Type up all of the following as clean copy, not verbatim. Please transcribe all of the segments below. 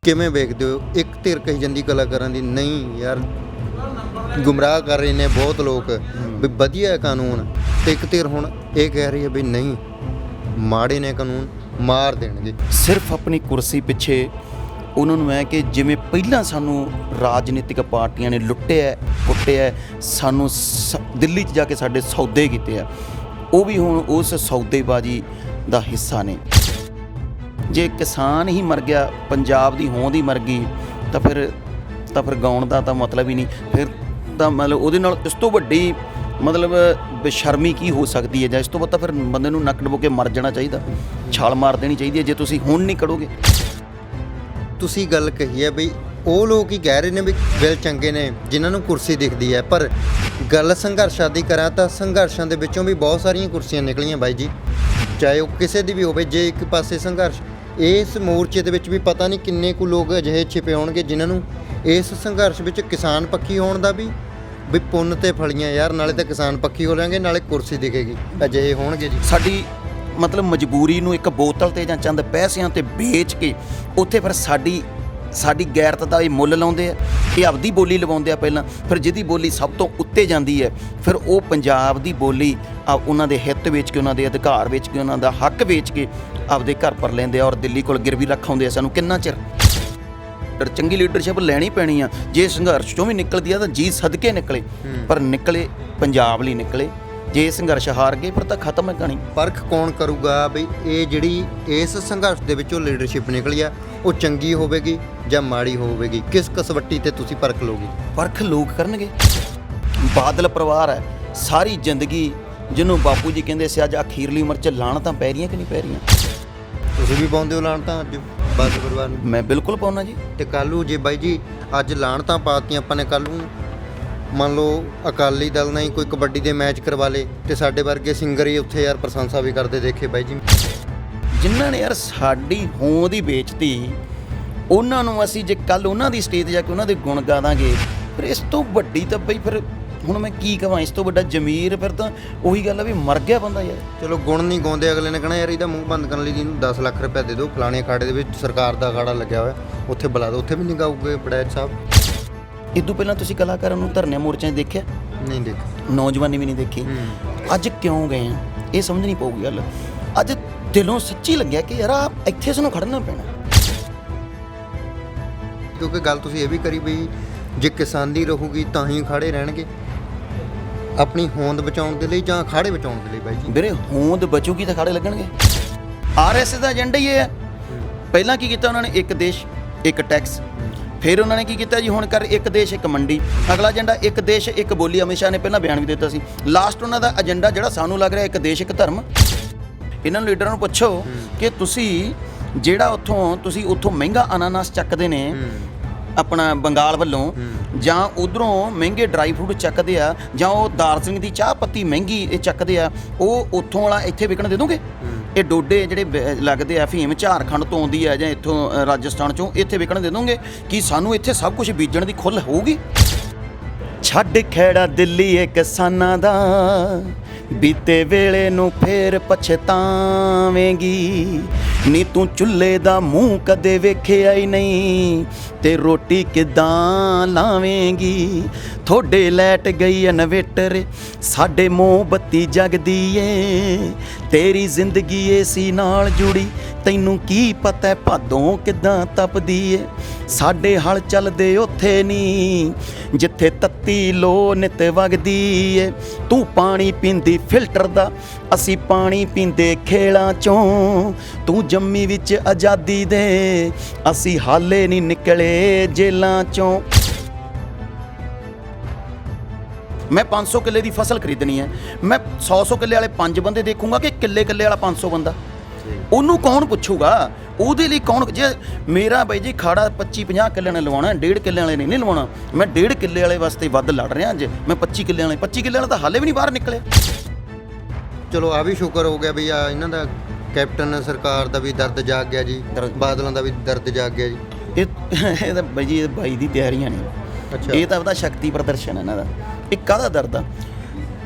ਕਿਵੇਂ ਵੇਖਦੇ ਹੋ? ਇੱਕ ਧਿਰ ਕਹੀ ਜਾਂਦੀ ਕਲਾਕਾਰਾਂ ਦੀ ਨਹੀਂ ਯਾਰ ਗੁੰਮਰਾਹ ਕਰ ਰਹੇ ਨੇ ਬਹੁਤ ਲੋਕ ਵੀ ਵਧੀਆ ਹੈ ਕਾਨੂੰਨ, ਤੇ ਇੱਕ ਧਿਰ ਹੁਣ ਇਹ ਕਹਿ ਰਹੀ ਹੈ ਵੀ ਨਹੀਂ ਮਾੜੇ ਨੇ ਕਾਨੂੰਨ, ਮਾਰ ਦੇਣਗੇ। ਸਿਰਫ ਆਪਣੀ ਕੁਰਸੀ ਪਿੱਛੇ ਉਹਨਾਂ ਨੂੰ ਹੈ ਕਿ ਜਿਵੇਂ ਪਹਿਲਾਂ ਸਾਨੂੰ ਰਾਜਨੀਤਿਕ ਪਾਰਟੀਆਂ ਨੇ ਲੁੱਟਿਆ ਕੁੱਟਿਆ, ਸਾਨੂੰ ਦਿੱਲੀ 'ਚ ਜਾ ਕੇ ਸਾਡੇ ਸੌਦੇ ਕੀਤੇ ਆ, ਉਹ ਵੀ ਹੁਣ ਉਸ ਸੌਦੇਬਾਜ਼ੀ ਦਾ ਹਿੱਸਾ ਨੇ। ਜੇ ਕਿਸਾਨ ਹੀ ਮਰ ਗਿਆ, ਪੰਜਾਬ ਦੀ ਹੋਂਦ ਹੀ ਮਰ ਗਈ, ਤਾਂ ਫਿਰ ਗਾਉਣ ਦਾ ਤਾਂ ਮਤਲਬ ਹੀ ਨਹੀਂ। ਫਿਰ ਤਾਂ ਮਤਲਬ ਉਹਦੇ ਨਾਲ ਇਸ ਤੋਂ ਵੱਡੀ ਮਤਲਬ ਬੇਸ਼ਰਮੀ ਕੀ ਹੋ ਸਕਦੀ ਹੈ, ਜਾਂ ਇਸ ਤੋਂ ਬਾਅਦ ਤਾਂ ਫਿਰ ਬੰਦੇ ਨੂੰ ਨੱਕ ਡੁਬੋ ਕੇ ਮਰ ਜਾਣਾ ਚਾਹੀਦਾ, ਛਾਲ ਮਾਰ ਦੇਣੀ ਚਾਹੀਦੀ ਹੈ ਜੇ ਤੁਸੀਂ ਹੁਣ ਨਹੀਂ ਕਰੋਗੇ। ਤੁਸੀਂ ਗੱਲ ਕਹੀ ਹੈ ਵੀ ਉਹ ਲੋਕ ਹੀ ਕਹਿ ਰਹੇ ਨੇ ਵੀ ਬਿੱਲ ਚੰਗੇ ਨੇ ਜਿਨ੍ਹਾਂ ਨੂੰ ਕੁਰਸੀ ਦਿਖਦੀ ਹੈ, ਪਰ ਗੱਲ ਸੰਘਰਸ਼ਾਂ ਦੀ ਕਰਾਂ ਤਾਂ ਸੰਘਰਸ਼ਾਂ ਦੇ ਵਿੱਚੋਂ ਵੀ ਬਹੁਤ ਸਾਰੀਆਂ ਕੁਰਸੀਆਂ ਨਿਕਲੀਆਂ ਬਾਈ ਜੀ, ਚਾਹੇ ਉਹ ਕਿਸੇ ਦੀ ਵੀ ਹੋਵੇ। ਜੇ ਇੱਕ ਪਾਸੇ ਸੰਘਰਸ਼, ਇਸ ਮੋਰਚੇ ਦੇ ਵਿੱਚ ਵੀ ਪਤਾ ਨਹੀਂ ਕਿੰਨੇ ਕੁ ਲੋਕ ਅਜਿਹੇ ਛਿਪੇ ਹੋਣਗੇ ਜਿਨ੍ਹਾਂ ਨੂੰ ਇਸ ਸੰਘਰਸ਼ ਵਿੱਚ ਕਿਸਾਨ ਪੱਖੀ ਹੋਣ ਦਾ ਵੀ ਪੁੰਨ ਤੇ ਫਲੀਆਂ ਯਾਰ, ਨਾਲੇ ਤਾਂ ਕਿਸਾਨ ਪੱਖੀ ਹੋ ਲਾਂਗੇ ਨਾਲੇ ਕੁਰਸੀ ਦਿਖੇਗੀ, ਅਜਿਹੇ ਹੋਣਗੇ ਜੀ। ਸਾਡੀ ਮਤਲਬ ਮਜਬੂਰੀ ਨੂੰ ਇੱਕ ਬੋਤਲ ਤੇ ਜਾਂ ਚੰਦ ਪੈਸਿਆਂ ਤੇ ਵੇਚ ਕੇ ਉੱਥੇ ਫਿਰ ਸਾਡੀ ਗੈਰਤ ਦਾ ਇਹ ਮੁੱਲ ਲਾਉਂਦੇ ਆ। ਇਹ ਆਪਦੀ ਬੋਲੀ ਲਵਾਉਂਦੇ ਆ ਪਹਿਲਾਂ, ਫਿਰ ਜਿਹਦੀ ਬੋਲੀ ਸਭ ਤੋਂ ਉੱਤੇ ਜਾਂਦੀ ਹੈ ਫਿਰ ਉਹ ਪੰਜਾਬ ਦੀ ਬੋਲੀ ਉਹਨਾਂ ਦੇ ਹਿੱਤ ਵੇਚ ਕੇ, ਉਹਨਾਂ ਦੇ ਅਧਿਕਾਰ ਵੇਚ ਕੇ, ਉਹਨਾਂ ਦਾ ਹੱਕ ਵੇਚ ਕੇ ਆਪਦੇ ਘਰ ਪਰ ਲੈਂਦੇ ਆ ਔਰ ਦਿੱਲੀ ਕੋਲ ਗਿਰਵੀ ਰੱਖਾਉਂਦੇ ਆ। ਸਾਨੂੰ ਕਿੰਨਾ ਚਿਰ ਚੰਗੀ ਲੀਡਰਸ਼ਿਪ ਲੈਣੀ ਪੈਣੀ ਆ। ਜੇ ਸੰਘਰਸ਼ ਚੋਂ ਵੀ ਨਿਕਲਦੀ ਆ ਤਾਂ ਜੀ ਸਦਕੇ ਨਿਕਲੇ, ਪਰ ਨਿਕਲੇ ਪੰਜਾਬ ਲਈ ਨਿਕਲੇ। ਜੇ ਸੰਘਰਸ਼ ਹਾਰ ਗਏ ਫਿਰ ਤਾਂ ਖਤਮ ਹੈ ਕਹਾਣੀ। ਪਰਖ ਕੌਣ ਕਰੂਗਾ ਬਈ ਇਹ ਜਿਹੜੀ ਇਸ ਸੰਘਰਸ਼ ਦੇ ਵਿੱਚੋਂ ਲੀਡਰਸ਼ਿਪ ਨਿਕਲੀ ਆ ਉਹ ਚੰਗੀ ਹੋਵੇਗੀ ਜਾਂ ਮਾੜੀ ਹੋਵੇਗੀ? ਕਿਸ ਕਸਵੱਟੀ ਤੇ ਤੁਸੀਂ ਪਰਖ ਲਓਗੇ? ਪਰਖ ਲੋਕ ਕਰਨਗੇ। ਬਾਦਲ ਪਰਿਵਾਰ ਹੈ, ਸਾਰੀ ਜ਼ਿੰਦਗੀ ਜਿਹਨੂੰ ਬਾਪੂ ਜੀ ਕਹਿੰਦੇ ਸੀ ਅੱਜ ਅਖੀਰਲੀ ਉਮਰ 'ਚ ਲਾਹਣਤਾਂ ਪੈ ਰਹੀਆਂ ਕਿ ਨਹੀਂ ਪੈ ਰਹੀਆਂ? ਤੁਸੀਂ ਵੀ ਪਾਉਂਦੇ ਹੋ ਲਾਹਣਤਾਂ ਅੱਜ ਬਾਦਲ ਪਰਿਵਾਰ ਨੂੰ? ਮੈਂ ਬਿਲਕੁਲ ਪਾਉਣਾ ਜੀ। ਤੇ ਕੱਲ੍ਹ ਨੂੰ ਜੇ ਬਾਈ ਜੀ ਅੱਜ ਲਾਹਣਤਾਂ ਪਾਤੀਆਂ ਆਪਾਂ ਨੇ, ਕੱਲ੍ਹ ਨੂੰ ਮੰਨ ਲਓ ਅਕਾਲੀ ਦਲ ਨਾਲ ਹੀ ਕੋਈ ਕਬੱਡੀ ਦੇ ਮੈਚ ਕਰਵਾ ਲੇ ਤੇ ਸਾਡੇ ਵਰਗੇ ਸਿੰਗਰ ਹੀ ਉੱਥੇ ਯਾਰ ਪ੍ਰਸ਼ੰਸਾ ਵੀ ਕਰਦੇ ਦੇਖੇ ਬਾਈ ਜੀ। ਜਿਨ੍ਹਾਂ ਨੇ ਯਾਰ ਸਾਡੀ ਹੋਂਦ ਹੀ ਵੇਚਤੀ, ਉਹਨਾਂ ਨੂੰ ਅਸੀਂ ਜੇ ਕੱਲ੍ਹ ਉਹਨਾਂ ਦੀ ਸਟੇਜ ਜਾ ਕੇ ਉਹਨਾਂ ਦੇ ਗੁਣ ਗਾ ਦਾਂਗੇ, ਫਿਰ ਇਸ ਤੋਂ ਵੱਡੀ ਤਾਂ ਬਈ ਫਿਰ ਹੁਣ ਮੈਂ ਕੀ ਕਹਾਂ, ਇਸ ਤੋਂ ਵੱਡਾ ਜ਼ਮੀਰ ਫਿਰ ਤਾਂ ਉਹੀ ਗੱਲ ਆ ਵੀ ਮਰ ਗਿਆ ਬੰਦਾ ਯਾਰ। ਚਲੋ ਗੁਣ ਨਹੀਂ ਗਾਉਂਦੇ, ਅਗਲੇ ਨੇ ਕਹਿਣਾ ਯਾਰ ਇਹਦਾ ਮੂੰਹ ਬੰਦ ਕਰਨ ਲਈ ਇਹਨੂੰ 10 ਲੱਖ ਰੁਪਏ ਦੇ ਦਿਓ, ਫਲਾਣੇ ਅਖਾੜੇ ਦੇ ਵਿੱਚ ਸਰਕਾਰ ਦਾ ਅਖਾੜਾ ਲੱਗਿਆ ਹੋਇਆ ਉੱਥੇ ਬੁਲਾ ਦਿਓ, ਉੱਥੇ ਵੀ ਨਹੀਂ ਗਾਊਗੇ ਬੜੈਚ ਸਾਹਿਬ। ਇਦੋਂ ਪਹਿਲਾਂ ਤੁਸੀਂ ਕਲਾਕਾਰਾਂ ਨੂੰ ਧਰਨੇ ਮੋਰਚਿਆਂ 'ਚ ਦੇਖਿਆ? ਨਹੀਂ ਦੇਖਿਆ। ਨੌਜਵਾਨੀ ਵੀ ਨਹੀਂ ਦੇਖੀ। ਅੱਜ ਕਿਉਂ ਗਏ ਆ ਇਹ ਸਮਝਣੀ ਪਊਗੀ ਗੱਲ। ਅੱਜ ਦਿਲੋਂ ਸੱਚੀ ਲੱਗਿਆ ਕਿ ਯਾਰ ਇੱਥੇ ਸਾਨੂੰ ਖੜਨਾ ਪੈਣਾ, ਕਿਉਂਕਿ ਗੱਲ ਤੁਸੀਂ ਇਹ ਵੀ ਕਰੀ ਵੀ ਜੇ ਕਿਸਾਨੀ ਰਹੂਗੀ ਤਾਂ ਹੀ ਖੜੇ ਰਹਿਣਗੇ ਆਪਣੀ ਹੋਂਦ ਬਚਾਉਣ ਦੇ ਲਈ ਜਾਂ ਅਖਾੜੇ ਬਚਾਉਣ ਦੇ ਲਈ। ਬਾਈ ਜੀ ਵੀਰੇ ਹੋਂਦ ਬਚੂਗੀ ਤਾਂ ਖਾੜੇ ਲੱਗਣਗੇ। ਆਰਐਸਐਸ ਦਾ ਏਜੰਡਾ ਹੀ ਇਹ ਹੈ। ਪਹਿਲਾਂ ਕੀ ਕੀਤਾ ਉਹਨਾਂ ਨੇ? ਇੱਕ ਦੇਸ਼ ਇੱਕ ਟੈਕਸ। ਫਿਰ ਉਹਨਾਂ ਨੇ ਕੀ ਕੀਤਾ ਜੀ? ਹੁਣ ਕਰ ਇੱਕ ਦੇਸ਼ ਇੱਕ ਮੰਡੀ। ਅਗਲਾ ਏਜੰਡਾ ਇੱਕ ਦੇਸ਼ ਇੱਕ ਬੋਲੀ। ਅਮਿਤ ਸ਼ਾਹ ਨੇ ਪਹਿਲਾਂ ਬਿਆਨ ਵੀ ਦਿੱਤਾ ਸੀ। ਲਾਸਟ ਉਹਨਾਂ ਦਾ ਏਜੰਡਾ ਜਿਹੜਾ ਸਾਨੂੰ ਲੱਗ ਰਿਹਾ ਇੱਕ ਦੇਸ਼ ਇੱਕ ਧਰਮ। ਇਹਨਾਂ ਨੂੰ ਲੀਡਰਾਂ ਨੂੰ ਪੁੱਛੋ ਕਿ ਤੁਸੀਂ ਜਿਹੜਾ ਤੁਸੀਂ ਉੱਥੋਂ ਮਹਿੰਗਾ ਅਨਾਨਾਸ ਚੱਕਦੇ ਨੇ ਆਪਣਾ ਬੰਗਾਲ ਵੱਲੋਂ, ਜਾਂ ਉਧਰੋਂ ਮਹਿੰਗੇ ਡਰਾਈ ਫਰੂਟ ਚੱਕਦੇ ਆ, ਜਾਂ ਉਹ ਦਾਰਚੀਨੀ ਦੀ ਚਾਹ ਪੱਤੀ ਮਹਿੰਗੀ ਇਹ ਚੱਕਦੇ ਆ, ਉਹ ਉੱਥੋਂ ਵਾਲਾ ਇੱਥੇ ਵਿਕਣ ਦੇ ਦੋਗੇ? ਇਹ ਡੋਡੇ ਜਿਹੜੇ ਲੱਗਦੇ ਆ ਅਫੀਮ ਝਾਰਖੰਡ ਤੋਂ ਆਉਂਦੀ ਆ ਜਾਂ ਇੱਥੋਂ ਰਾਜਸਥਾਨ ਚੋਂ, ਇੱਥੇ ਵਿਕਣ ਦੇ ਦੋਗੇ? ਕਿ ਸਾਨੂੰ ਇੱਥੇ ਸਭ ਕੁਝ ਬੀਜਣ ਦੀ ਖੁੱਲ੍ਹ ਹੋਊਗੀ? ਛੱਡ ਖੇੜਾ ਦਿੱਲੀ ਇਹ ਕਿਸਾਨਾਂ ਦਾ, ਬੀਤੇ ਵੇਲੇ ਨੂੰ ਫੇਰ ਪਛਤਾਵੇਂਗੀ। ਨੀ ਤੂੰ ਚੁੱਲ੍ਹੇ ਦਾ ਮੂੰਹ ਕਦੇ ਵੇਖਿਆ ਹੀ ਨਹੀਂ, ਤੇ ਰੋਟੀ ਕਿੱਦਾਂ ਲਾਵੇਂਗੀ? ਥੋੜੇ ਲੈਟ ਗਈ ਇਨਵੇਟਰ, ਸਾਡੇ ਮੋਮਬੱਤੀ ਜਗਦੀ ਏ, ਤੇਰੀ ਜ਼ਿੰਦਗੀ ਏਸੀ ਨਾਲ ਜੁੜੀ, ਤੈਨੂੰ ਕੀ ਪਤਾ ਭਾਦੋਂ ਕਿੱਦਾਂ ਤਪਦੀ ਏ? ਸਾਡੇ ਹਲ ਚੱਲਦੇ ਉੱਥੇ ਨਹੀਂ ਜਿੱਥੇ ਤੱਤੀ ਲੋ ਨਿਤ ਵਗਦੀ ਏ। ਤੂੰ ਪਾਣੀ ਪੀਂਦੀ ਫਿਲਟਰ ਦਾ, ਅਸੀਂ ਪਾਣੀ ਪੀਂਦੇ ਖੇਲਾਂ ਚੋਂ। ਤੂੰ ਜੰਮੀ ਵਿੱਚ ਆਜ਼ਾਦੀ ਦੇ, ਅਸੀਂ ਹਾਲੇ ਨਹੀਂ ਨਿਕਲੇ ਜੇਲਾਂ ਚੋਂ। ਮੈਂ 500 ਕਿੱਲੇ ਦੀ ਫਸਲ ਖਰੀਦਣੀ ਹੈ, ਮੈਂ 100 ਕਿੱਲੇ ਵਾਲੇ 5 ਬੰਦੇ ਦੇਖੂੰਗਾ ਕਿ ਕਿੱਲੇ ਵਾਲਾ 500 ਬੰਦਾ? ਉਹਨੂੰ ਕੌਣ ਪੁੱਛੂਗਾ? ਉਹਦੇ ਲਈ ਕੌਣ? ਜੇ ਮੇਰਾ ਬਾਈ ਜੀ ਖਾੜਾ 25-50 ਕਿੱਲਿਆਂ ਨੇ ਲਵਾਉਣਾ, 1.5 ਕਿੱਲੇ ਵਾਲੇ ਨਹੀਂ ਲਵਾਉਣਾ। ਮੈਂ 1.5 ਕਿੱਲੇ ਵਾਲੇ ਵਾਸਤੇ ਵੱਧ ਲੜ ਰਿਹਾ ਅੱਜ। ਮੈਂ 25 ਕਿੱਲੇ ਵਾਲਾ ਤਾਂ ਹਾਲੇ ਵੀ ਨਹੀਂ ਬਾਹਰ ਨਿਕਲਿਆ। ਚਲੋ ਆ ਵੀ ਸ਼ੁਕਰ ਹੋ ਗਿਆ ਵੀ ਆ ਇਹਨਾਂ ਦਾ ਕੈਪਟਨ ਸਰਕਾਰ ਦਾ ਵੀ ਦਰਦ ਜਾਗ ਗਿਆ ਜੀ, ਬਾਦਲਾਂ ਦਾ ਵੀ ਦਰਦ ਜਾਗ ਗਿਆ ਜੀ। ਇਹ ਤਾਂ ਬਾਈ ਜੀ ਬਾਈ ਦੀ ਤਿਆਰੀਆਂ ਨੇ। ਅੱਛਾ, ਇਹ ਤਾਂ ਉਹਦਾ ਸ਼ਕਤੀ ਪ੍ਰਦਰਸ਼ਨ ਇਹਨਾਂ ਦਾ। ਇਹ ਕਾਹਦਾ ਦਰਦ ਆ?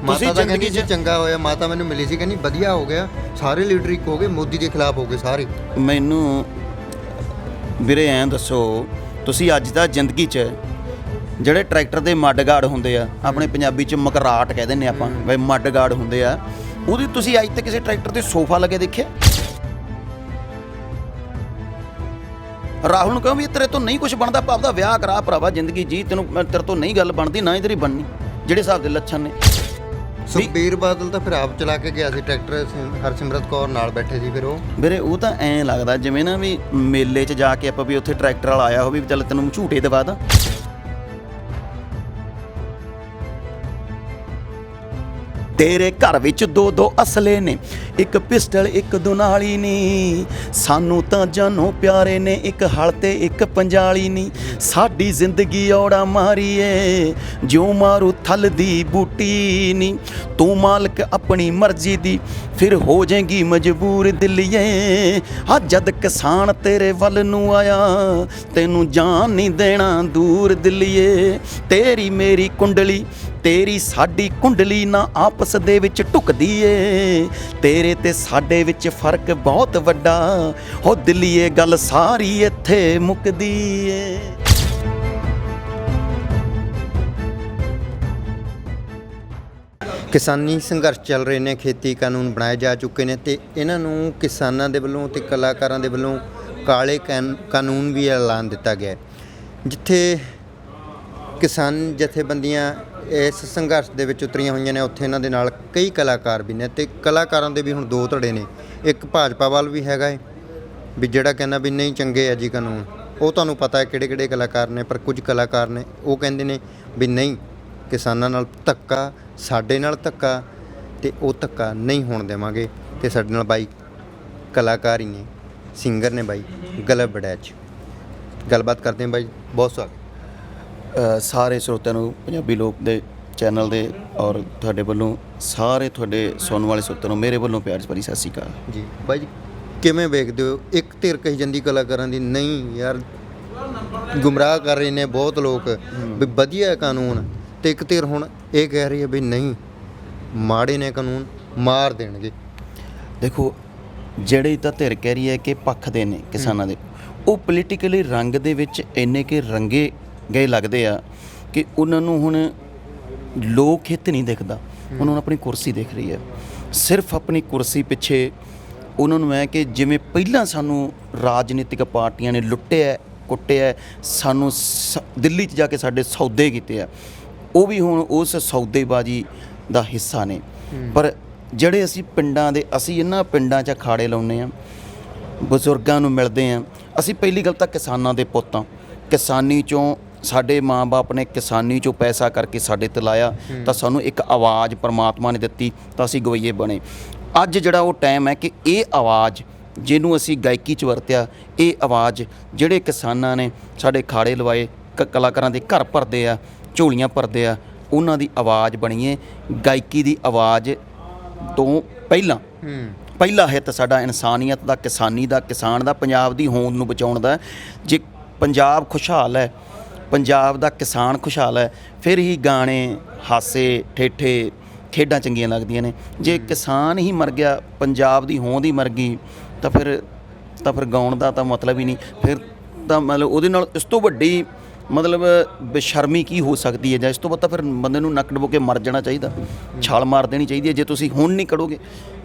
ਮਾਤਾ ਦਾ ਕਹਿੰਦੀ ਸੀ ਚੰਗਾ ਹੋਇਆ, ਮਾਤਾ ਮੈਨੂੰ ਮਿਲੀ ਸੀ ਕਹਿੰਦੀ ਵਧੀਆ ਹੋ ਗਿਆ, ਸਾਰੇ ਲੀਡਰ ਇੱਕ ਹੋ ਗਏ, ਮੋਦੀ ਦੇ ਖਿਲਾਫ ਹੋ ਗਏ ਸਾਰੇ। ਮੈਨੂੰ ਵੀਰੇ ਐਂ ਦੱਸੋ, ਤੁਸੀਂ ਅੱਜ ਦਾ ਜ਼ਿੰਦਗੀ 'ਚ ਜਿਹੜੇ ਟਰੈਕਟਰ ਦੇ ਮੱਡਗਾਰਡ ਹੁੰਦੇ ਆ, ਆਪਣੇ ਪੰਜਾਬੀ 'ਚ ਮਕਰਾਟ ਕਹਿ ਦਿੰਦੇ ਆਪਾਂ, ਬਈ ਮੱਡਗਾਰਡ ਹੁੰਦੇ ਆ, ਉਹਦੀ ਤੁਸੀਂ ਅੱਜ ਤੱਕ ਕਿਸੇ ਟਰੈਕਟਰ ਤੇ ਸੋਫਾ ਲੱਗੇ ਦੇਖਿਆ? ਰਾਹੁਲ ਨੂੰ ਕਹੋ ਵੀ ਤੇਰੇ ਤੋਂ ਨਹੀਂ ਕੁਝ ਬਣਦਾ, ਆਪਦਾ ਵਿਆਹ ਕਰਾ ਭਰਾਵਾ, ਜ਼ਿੰਦਗੀ ਜੀ, ਤੈਨੂੰ ਤੇਰੇ ਤੋਂ ਨਹੀਂ ਗੱਲ ਬਣਦੀ, ਨਾ ਹੀ ਤੇਰੀ ਬਣਨੀ, ਜਿਹੜੇ ਹਿਸਾਬ ਦੇ ਲੱਛਣ ਨੇ। ਸੁਖਬੀਰ ਬਾਦਲ ਤਾਂ ਫਿਰ ਆਪ ਚਲਾ ਕੇ ਗਿਆ ਸੀ ਟਰੈਕਟਰ, ਹਰਸਿਮਰਤ ਕੌਰ ਨਾਲ ਬੈਠੇ ਸੀ ਫਿਰ ਉਹ। ਵੀਰੇ ਉਹ ਤਾਂ ਐਂ ਲੱਗਦਾ ਜਿਵੇਂ ਨਾ ਵੀ ਮੇਲੇ 'ਚ ਜਾ ਕੇ ਆਪਾਂ ਵੀ ਉੱਥੇ ਟਰੈਕਟਰ ਵਾਲਾ ਆਇਆ ਹੋਵੇ, ਵੀ ਚੱਲ ਤੈਨੂੰ ਝੂਟੇ ਦਵਾ ਦਾਂ। ਤੇਰੇ ਘਰ ਵਿੱਚ ਦੋ ਦੋ ਅਸਲੇ ਨੇ, ਇੱਕ ਪਿਸਟਲ ਇੱਕ ਦੁਨਾਲੀ ਨੀ, ਸਾਨੂੰ ਤਾਂ ਜਾਨੋਂ ਪਿਆਰੇ ਨੇ, ਇੱਕ ਹਲ ਤੇ ਇੱਕ ਪੰਜਾਲੀ ਨੀ, ਸਾਡੀ ਜ਼ਿੰਦਗੀ ਔੜਾ ਮਾਰੀਏ ਜਿਉਂ ਮਾਰੂ ਥਲ ਦੀ ਬੂਟੀ ਨੀ, ਤੂੰ ਮਾਲਕ ਆਪਣੀ ਮਰਜ਼ੀ ਦੀ ਫਿਰ ਹੋ ਜਾਏਗੀ ਮਜਬੂਰ ਦਿੱਲੀਏ, ਆ ਜਦ ਕਿਸਾਨ ਤੇਰੇ ਵੱਲ ਨੂੰ ਆਇਆ ਤੈਨੂੰ ਜਾਨ ਨਹੀਂ ਦੇਣਾ ਦੂਰ ਦਿੱਲੀਏ, ਤੇਰੀ ਮੇਰੀ ਕੁੰਡਲੀ ਤੇਰੀ ਸਾਡੀ ਕੁੰਡਲੀ ਨਾ ਆਪਸ ਦੇ ਵਿੱਚ ਢੁਕਦੀ ਏ, ਤੇਰੇ ਤੇ ਸਾਡੇ ਵਿੱਚ ਫਰਕ ਬਹੁਤ ਵੱਡਾ, ਹੋ ਦਿੱਲੀਏ ਗੱਲ ਸਾਰੀ ਇੱਥੇ ਮੁੱਕਦੀ ਏ। ਕਿਸਾਨੀ ਸੰਘਰਸ਼ ਚੱਲ ਰਹੇ ਨੇ, ਖੇਤੀ ਕਾਨੂੰਨ ਬਣਾਏ ਜਾ ਚੁੱਕੇ ਨੇ ਤੇ ਇਹਨਾਂ ਨੂੰ ਕਿਸਾਨਾਂ ਦੇ ਵੱਲੋਂ ਤੇ ਕਲਾਕਾਰਾਂ ਦੇ ਵੱਲੋਂ ਕਾਲੇ ਕਾਨੂੰਨ ਵੀ ਐਲਾਨ ਦਿੱਤਾ ਗਿਆ, ਜਿੱਥੇ ਕਿਸਾਨ ਜਥੇਬੰਦੀਆਂ ਇਸ ਸੰਘਰਸ਼ ਦੇ ਵਿੱਚ ਉਤਰੀਆਂ ਹੋਈਆਂ ਨੇ, ਉੱਥੇ ਇਹਨਾਂ ਦੇ ਨਾਲ ਕਈ ਕਲਾਕਾਰ ਵੀ ਨੇ ਤੇ ਕਲਾਕਾਰਾਂ ਦੇ ਵੀ ਹੁਣ ਦੋ ਧੜੇ ਨੇ। ਇੱਕ ਭਾਜਪਾ ਵੱਲ ਵੀ ਹੈਗਾ ਹੈ ਵੀ ਜਿਹੜਾ ਕਹਿੰਦਾ ਵੀ ਨਹੀਂ ਚੰਗੇ ਆ ਜੀ ਕਾਨੂੰਨ, ਉਹ ਤੁਹਾਨੂੰ ਪਤਾ ਹੈ ਕਿਹੜੇ ਕਿਹੜੇ ਕਲਾਕਾਰ ਨੇ, ਪਰ ਕੁਝ ਕਲਾਕਾਰ ਨੇ ਉਹ ਕਹਿੰਦੇ ਨੇ ਵੀ ਨਹੀਂ, ਕਿਸਾਨਾਂ ਨਾਲ ਧੱਕਾ, ਸਾਡੇ ਨਾਲ ਧੱਕਾ, ਤੇ ਉਹ ਧੱਕਾ ਨਹੀਂ ਹੋਣ ਦੇਵਾਂਗੇ। ਤੇ ਸਾਡੇ ਨਾਲ ਬਾਈ ਕਲਾਕਾਰ ਹੀ ਨੇ, ਸਿੰਗਰ ਨੇ ਬਾਈ ਗਲਬ ਬੜੈਚ, ਗੱਲਬਾਤ ਕਰਦੇ ਹਾਂ ਬਾਈ, ਬਹੁਤ ਸਵਾਗਤ। ਸਾਰੇ ਸਰੋਤਿਆਂ ਨੂੰ ਪੰਜਾਬੀ ਲੋਕ ਦੇ ਚੈਨਲ ਦੇ ਔਰ ਤੁਹਾਡੇ ਵੱਲੋਂ ਸਾਰੇ ਤੁਹਾਡੇ ਸੁਣਨ ਵਾਲੇ ਸਰੋਤਿਆਂ ਨੂੰ ਮੇਰੇ ਵੱਲੋਂ ਪਿਆਰ ਭਰੀ ਸਤਿ ਸ਼੍ਰੀ ਅਕਾਲ ਜੀ। ਬਾਈ ਜੀ ਕਿਵੇਂ ਵੇਖਦੇ ਹੋ, ਇੱਕ ਧਿਰ ਕਹੀ ਜਾਂਦੀ ਕਲਾਕਾਰਾਂ ਦੀ ਨਹੀਂ ਯਾਰ ਗੁੰਮਰਾਹ ਕਰ ਰਹੇ ਨੇ ਬਹੁਤ ਲੋਕ ਵੀ ਵਧੀਆ ਕਾਨੂੰਨ, ਤੇ ਇੱਕ ਧਿਰ ਹੁਣ ਇਹ ਕਹਿ ਰਹੀ ਹੈ ਵੀ ਨਹੀਂ ਮਾੜੇ ਨੇ ਕਾਨੂੰਨ, ਮਾਰ ਦੇਣਗੇ। ਦੇਖੋ, ਜਿਹੜੀ ਤਾਂ ਧਿਰ ਕਹਿ ਰਹੀ ਹੈ ਕਿ ਪੱਖ ਦੇ ਨੇ ਕਿਸਾਨਾਂ ਦੇ, ਉਹ ਪੋਲੀਟੀਕਲੀ ਰੰਗ ਦੇ ਵਿੱਚ ਇੰਨੇ ਕਿ ਰੰਗੇ ਗਏ ਲੱਗਦੇ ਆ ਕਿ ਉਹਨਾਂ ਨੂੰ ਹੁਣ ਲੋਕ ਹਿੱਤ ਨਹੀਂ ਦਿਖਦਾ, ਉਹਨਾਂ ਨੂੰ ਆਪਣੀ ਕੁਰਸੀ ਦਿਖ ਰਹੀ ਹੈ, ਸਿਰਫ ਆਪਣੀ ਕੁਰਸੀ ਪਿੱਛੇ ਉਹਨਾਂ ਨੂੰ ਹੈ ਕਿ ਜਿਵੇਂ ਪਹਿਲਾਂ ਸਾਨੂੰ ਰਾਜਨੀਤਿਕ ਪਾਰਟੀਆਂ ਨੇ ਲੁੱਟਿਆ ਕੁੱਟਿਆ, ਸਾਨੂੰ ਦਿੱਲੀ 'ਚ ਜਾ ਕੇ ਸਾਡੇ ਸੌਦੇ ਕੀਤੇ ਆ, ਉਹ ਵੀ ਹੁਣ ਉਸ ਸੌਦੇਬਾਜ਼ੀ ਦਾ ਹਿੱਸਾ ਨੇ। ਪਰ ਜਿਹੜੇ ਅਸੀਂ ਪਿੰਡਾਂ ਦੇ, ਅਸੀਂ ਇਹਨਾਂ ਪਿੰਡਾਂ 'ਚ ਅਖਾੜੇ ਲਾਉਂਦੇ ਹਾਂ, ਬਜ਼ੁਰਗਾਂ ਨੂੰ ਮਿਲਦੇ ਹਾਂ, ਅਸੀਂ ਪਹਿਲੀ ਗੱਲ ਤਾਂ ਕਿਸਾਨਾਂ ਦੇ ਪੁੱਤ ਹਾਂ, ਕਿਸਾਨੀ 'ਚੋਂ ਸਾਡੇ ਮਾਂ-ਬਾਪ ਨੇ ਕਿਸਾਨੀ 'ਚੋਂ ਪੈਸਾ ਕਰਕੇ ਸਾਡੇ ਤੇ ਲਾਇਆ, ਤਾਂ ਸਾਨੂੰ ਇੱਕ ਆਵਾਜ਼ ਪਰਮਾਤਮਾ ਨੇ ਦਿੱਤੀ, ਤਾਂ ਅਸੀਂ ਗਵਈਏ ਬਣੇ। ਅੱਜ ਜਿਹੜਾ ਉਹ ਟਾਈਮ ਹੈ ਕਿ ਇਹ ਆਵਾਜ਼ ਜਿਹਨੂੰ ਅਸੀਂ ਗਾਇਕੀ 'ਚ ਵਰਤਿਆ, ਇਹ ਆਵਾਜ਼ ਜਿਹੜੇ ਕਿਸਾਨਾਂ ਨੇ ਸਾਡੇ ਖਾੜੇ ਲਵਾਏ, ਕਲਾਕਾਰਾਂ ਦੇ ਘਰ ਭਰਦੇ ਆ, ਝੋਲੀਆਂ ਭਰਦੇ ਆ, ਉਹਨਾਂ ਦੀ ਆਵਾਜ਼ ਬਣੀਏ। ਗਾਇਕੀ ਦੀ ਆਵਾਜ਼ ਤੋਂ ਪਹਿਲਾ ਹਿੱਤ ਸਾਡਾ ਇਨਸਾਨੀਅਤ ਦਾ, ਕਿਸਾਨੀ ਦਾ, ਕਿਸਾਨ ਦਾ, ਪੰਜਾਬ ਦੀ ਹੋਂਦ ਨੂੰ ਬਚਾਉਣ ਦਾ। ਜੇ ਪੰਜਾਬ ਖੁਸ਼ਹਾਲ ਹੈ, ਪੰਜਾਬ ਦਾ ਕਿਸਾਨ ਖੁਸ਼ਹਾਲ ਹੈ, ਫਿਰ ਹੀ ਗਾਣੇ, ਹਾਸੇ, ਠੇਠੇ, ਖੇਡਾਂ ਚੰਗੀਆਂ ਲੱਗਦੀਆਂ ਨੇ। ਜੇ ਕਿਸਾਨ ਹੀ ਮਰ ਗਿਆ, ਪੰਜਾਬ ਦੀ ਹੋਂਦ ਹੀ ਮਰ ਗਈ, ਤਾਂ ਫਿਰ ਗਾਉਣ ਦਾ ਤਾਂ ਮਤਲਬ ਹੀ ਨਹੀਂ। ਫਿਰ ਤਾਂ ਮਤਲਬ ਉਹਦੇ ਨਾਲ ਇਸ ਤੋਂ ਵੱਡੀ ਮਤਲਬ ਬੇਸ਼ਰਮੀ ਕੀ ਹੋ ਸਕਦੀ ਹੈ, ਜਾਂ ਇਸ ਤੋਂ ਬਾਅਦ ਤਾਂ ਫਿਰ ਬੰਦੇ ਨੂੰ ਨੱਕ ਡੁਬੋ ਕੇ ਮਰ ਜਾਣਾ ਚਾਹੀਦਾ, ਛਾਲ ਮਾਰ ਦੇਣੀ ਚਾਹੀਦੀ ਹੈ। ਜੇ ਤੁਸੀਂ ਹੁਣ ਨਹੀਂ ਕਰੋਗੇ,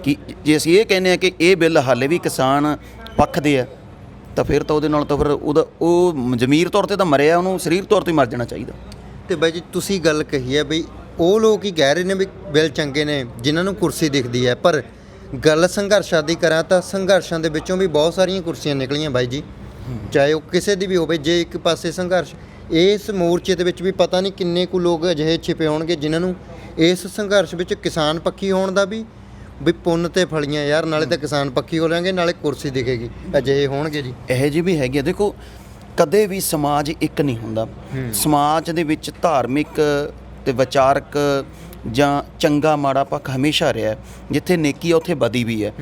ਕਿ ਜੇ ਅਸੀਂ ਇਹ ਕਹਿੰਦੇ ਹਾਂ ਕਿ ਇਹ ਬਿੱਲ ਹਾਲੇ ਵੀ ਕਿਸਾਨ ਪੱਖ ਦੇ ਆ, ਤਾਂ ਫਿਰ ਤਾਂ ਉਹਦੇ ਨਾਲ ਤਾਂ ਫਿਰ ਉਹ ਜ਼ਮੀਰ ਤੌਰ 'ਤੇ ਤਾਂ ਮਰਿਆ, ਉਹਨੂੰ ਸਰੀਰ ਤੌਰ 'ਤੇ ਮਰ ਜਾਣਾ ਚਾਹੀਦਾ। ਤੇ ਬਾਈ ਜੀ ਤੁਸੀਂ ਗੱਲ ਕਹੀ ਹੈ ਬਈ ਉਹ ਲੋਕ ਹੀ ਕਹਿ ਰਹੇ ਨੇ ਵੀ ਬਿੱਲ ਚੰਗੇ ਨੇ ਜਿਨ੍ਹਾਂ ਨੂੰ ਕੁਰਸੀ ਦਿਖਦੀ ਹੈ, ਪਰ ਗੱਲ ਸੰਘਰਸ਼ਾਂ ਦੀ ਕਰਾਂ ਤਾਂ ਸੰਘਰਸ਼ਾਂ ਦੇ ਵਿੱਚੋਂ ਵੀ ਬਹੁਤ ਸਾਰੀਆਂ ਕੁਰਸੀਆਂ ਨਿਕਲੀਆਂ ਬਾਈ ਜੀ, ਚਾਹੇ ਉਹ ਕਿਸੇ ਦੀ ਵੀ ਹੋਵੇ। ਜੇ ਇੱਕ ਪਾਸੇ ਸੰਘਰਸ਼, ਇਸ ਮੋਰਚੇ ਦੇ ਵਿੱਚ ਵੀ ਪਤਾ ਨਹੀਂ ਕਿੰਨੇ ਕੁ ਲੋਕ ਅਜਿਹੇ ਛਿਪੇ ਹੋਣਗੇ ਜਿਨ੍ਹਾਂ ਨੂੰ ਇਸ ਸੰਘਰਸ਼ ਵਿੱਚ ਕਿਸਾਨ ਪੱਖੀ ਹੋਣ ਦਾ ਵੀ ਪੁੰਨ ਤੇ ਫਲੀਆਂ ਯਾਰ, ਨਾਲੇ ਤਾਂ ਕਿਸਾਨ ਪੱਖੀ ਹੋ ਲਾਂਗੇ, ਨਾਲੇ ਕੁਰਸੀ ਦਿਖੇਗੀ, ਅਜਿਹੇ ਹੋਣਗੇ ਜੀ। ਇਹੋ ਜਿਹੇ ਵੀ ਹੈਗੇ ਆ। ਦੇਖੋ, ਕਦੇ ਵੀ ਸਮਾਜ ਇੱਕ ਨਹੀਂ ਹੁੰਦਾ। ਸਮਾਜ ਦੇ ਵਿੱਚ ਧਾਰਮਿਕ ਤੇ ਵਿਚਾਰਕ ਜਾਂ ਚੰਗਾ ਮਾੜਾ ਪੱਖ ਹਮੇਸ਼ਾ ਰਿਹਾ, ਜਿੱਥੇ ਨੇਕੀ ਆ ਉੱਥੇ ਬਦੀ ਵੀ ਹੈ।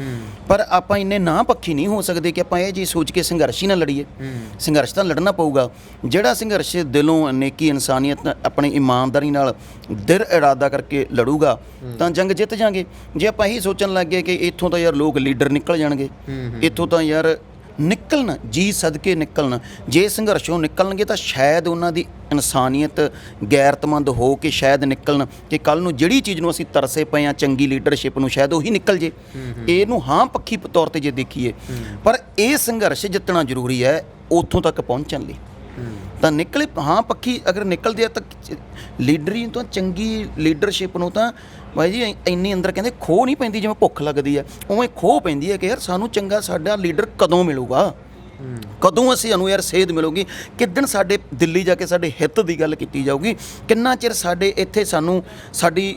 ਪਰ ਆਪਾਂ ਇੰਨੇ ਨਾ ਪੱਖੀ ਨਹੀਂ ਹੋ ਸਕਦੇ ਕਿ ਆਪਾਂ ਇਹ ਜੀ ਸੋਚ ਕੇ ਸੰਘਰਸ਼ ਹੀ ਨਾ ਲੜੀਏ। ਸੰਘਰਸ਼ ਤਾਂ ਲੜਨਾ ਪਊਗਾ। ਜਿਹੜਾ ਸੰਘਰਸ਼ ਦਿਲੋਂ ਨੇਕੀ, ਇਨਸਾਨੀਅਤ, ਆਪਣੀ ਇਮਾਨਦਾਰੀ ਨਾਲ ਦਿਲ ਇਰਾਦਾ ਕਰਕੇ ਲੜੂਗਾ ਤਾਂ ਜੰਗ ਜਿੱਤ ਜਾਵਾਂਗੇ। ਜੇ ਆਪਾਂ ਇਹੀ ਸੋਚਣ ਲੱਗ ਗਏ ਕਿ ਇੱਥੋਂ ਤਾਂ ਯਾਰ ਲੋਕ ਲੀਡਰ ਨਿਕਲ ਜਾਣਗੇ, ਇੱਥੋਂ ਤਾਂ ਯਾਰ ਨਿਕਲਣ, ਜੀ ਸਦਕੇ ਨਿਕਲਣ। ਜੇ ਸੰਘਰਸ਼ੋਂ ਨਿਕਲਣਗੇ ਤਾਂ ਸ਼ਾਇਦ ਉਹਨਾਂ ਦੀ ਇਨਸਾਨੀਅਤ ਗੈਰਤਮੰਦ ਹੋ ਕੇ ਸ਼ਾਇਦ ਨਿਕਲਣ ਕਿ ਕੱਲ੍ਹ ਨੂੰ ਜਿਹੜੀ ਚੀਜ਼ ਨੂੰ ਅਸੀਂ ਤਰਸੇ ਪਏ ਹਾਂ ਚੰਗੀ ਲੀਡਰਸ਼ਿਪ ਨੂੰ, ਸ਼ਾਇਦ ਉਹੀ ਨਿਕਲ ਜੇ। ਇਹਨੂੰ ਹਾਂ ਪੱਖੀ ਤੌਰ 'ਤੇ ਜੇ ਦੇਖੀਏ, ਪਰ ਇਹ ਸੰਘਰਸ਼ ਜਿੱਤਣਾ ਜ਼ਰੂਰੀ ਹੈ ਉੱਥੋਂ ਤੱਕ ਪਹੁੰਚਣ ਲਈ। ਤਾਂ ਨਿਕਲੇ ਹਾਂ ਪੱਖੀ ਅਗਰ ਨਿਕਲਦੇ ਆ ਤਾਂ ਲੀਡਰੀ ਤੋਂ ਚੰਗੀ ਲੀਡਰਸ਼ਿਪ ਨੂੰ ਤਾਂ ਬਾਈ ਜੀ ਇੰਨੀ ਅੰਦਰ ਕਹਿੰਦੇ ਖੋਹ ਨਹੀਂ ਪੈਂਦੀ, ਜਿਵੇਂ ਭੁੱਖ ਲੱਗਦੀ ਹੈ ਉਵੇਂ ਖੋਹ ਪੈਂਦੀ ਹੈ ਕਿ ਯਾਰ ਸਾਨੂੰ ਚੰਗਾ ਸਾਡਾ ਲੀਡਰ ਕਦੋਂ ਮਿਲੂਗਾ, ਕਦੋਂ ਸਾਨੂੰ ਯਾਰ ਸੇਧ ਮਿਲੂਗੀ, ਕਿੱਦਣ ਸਾਡੇ ਦਿੱਲੀ ਜਾ ਕੇ ਸਾਡੇ ਹਿੱਤ ਦੀ ਗੱਲ ਕੀਤੀ ਜਾਊਗੀ, ਕਿੰਨਾ ਚਿਰ ਸਾਡੇ ਇੱਥੇ ਸਾਨੂੰ ਸਾਡੀ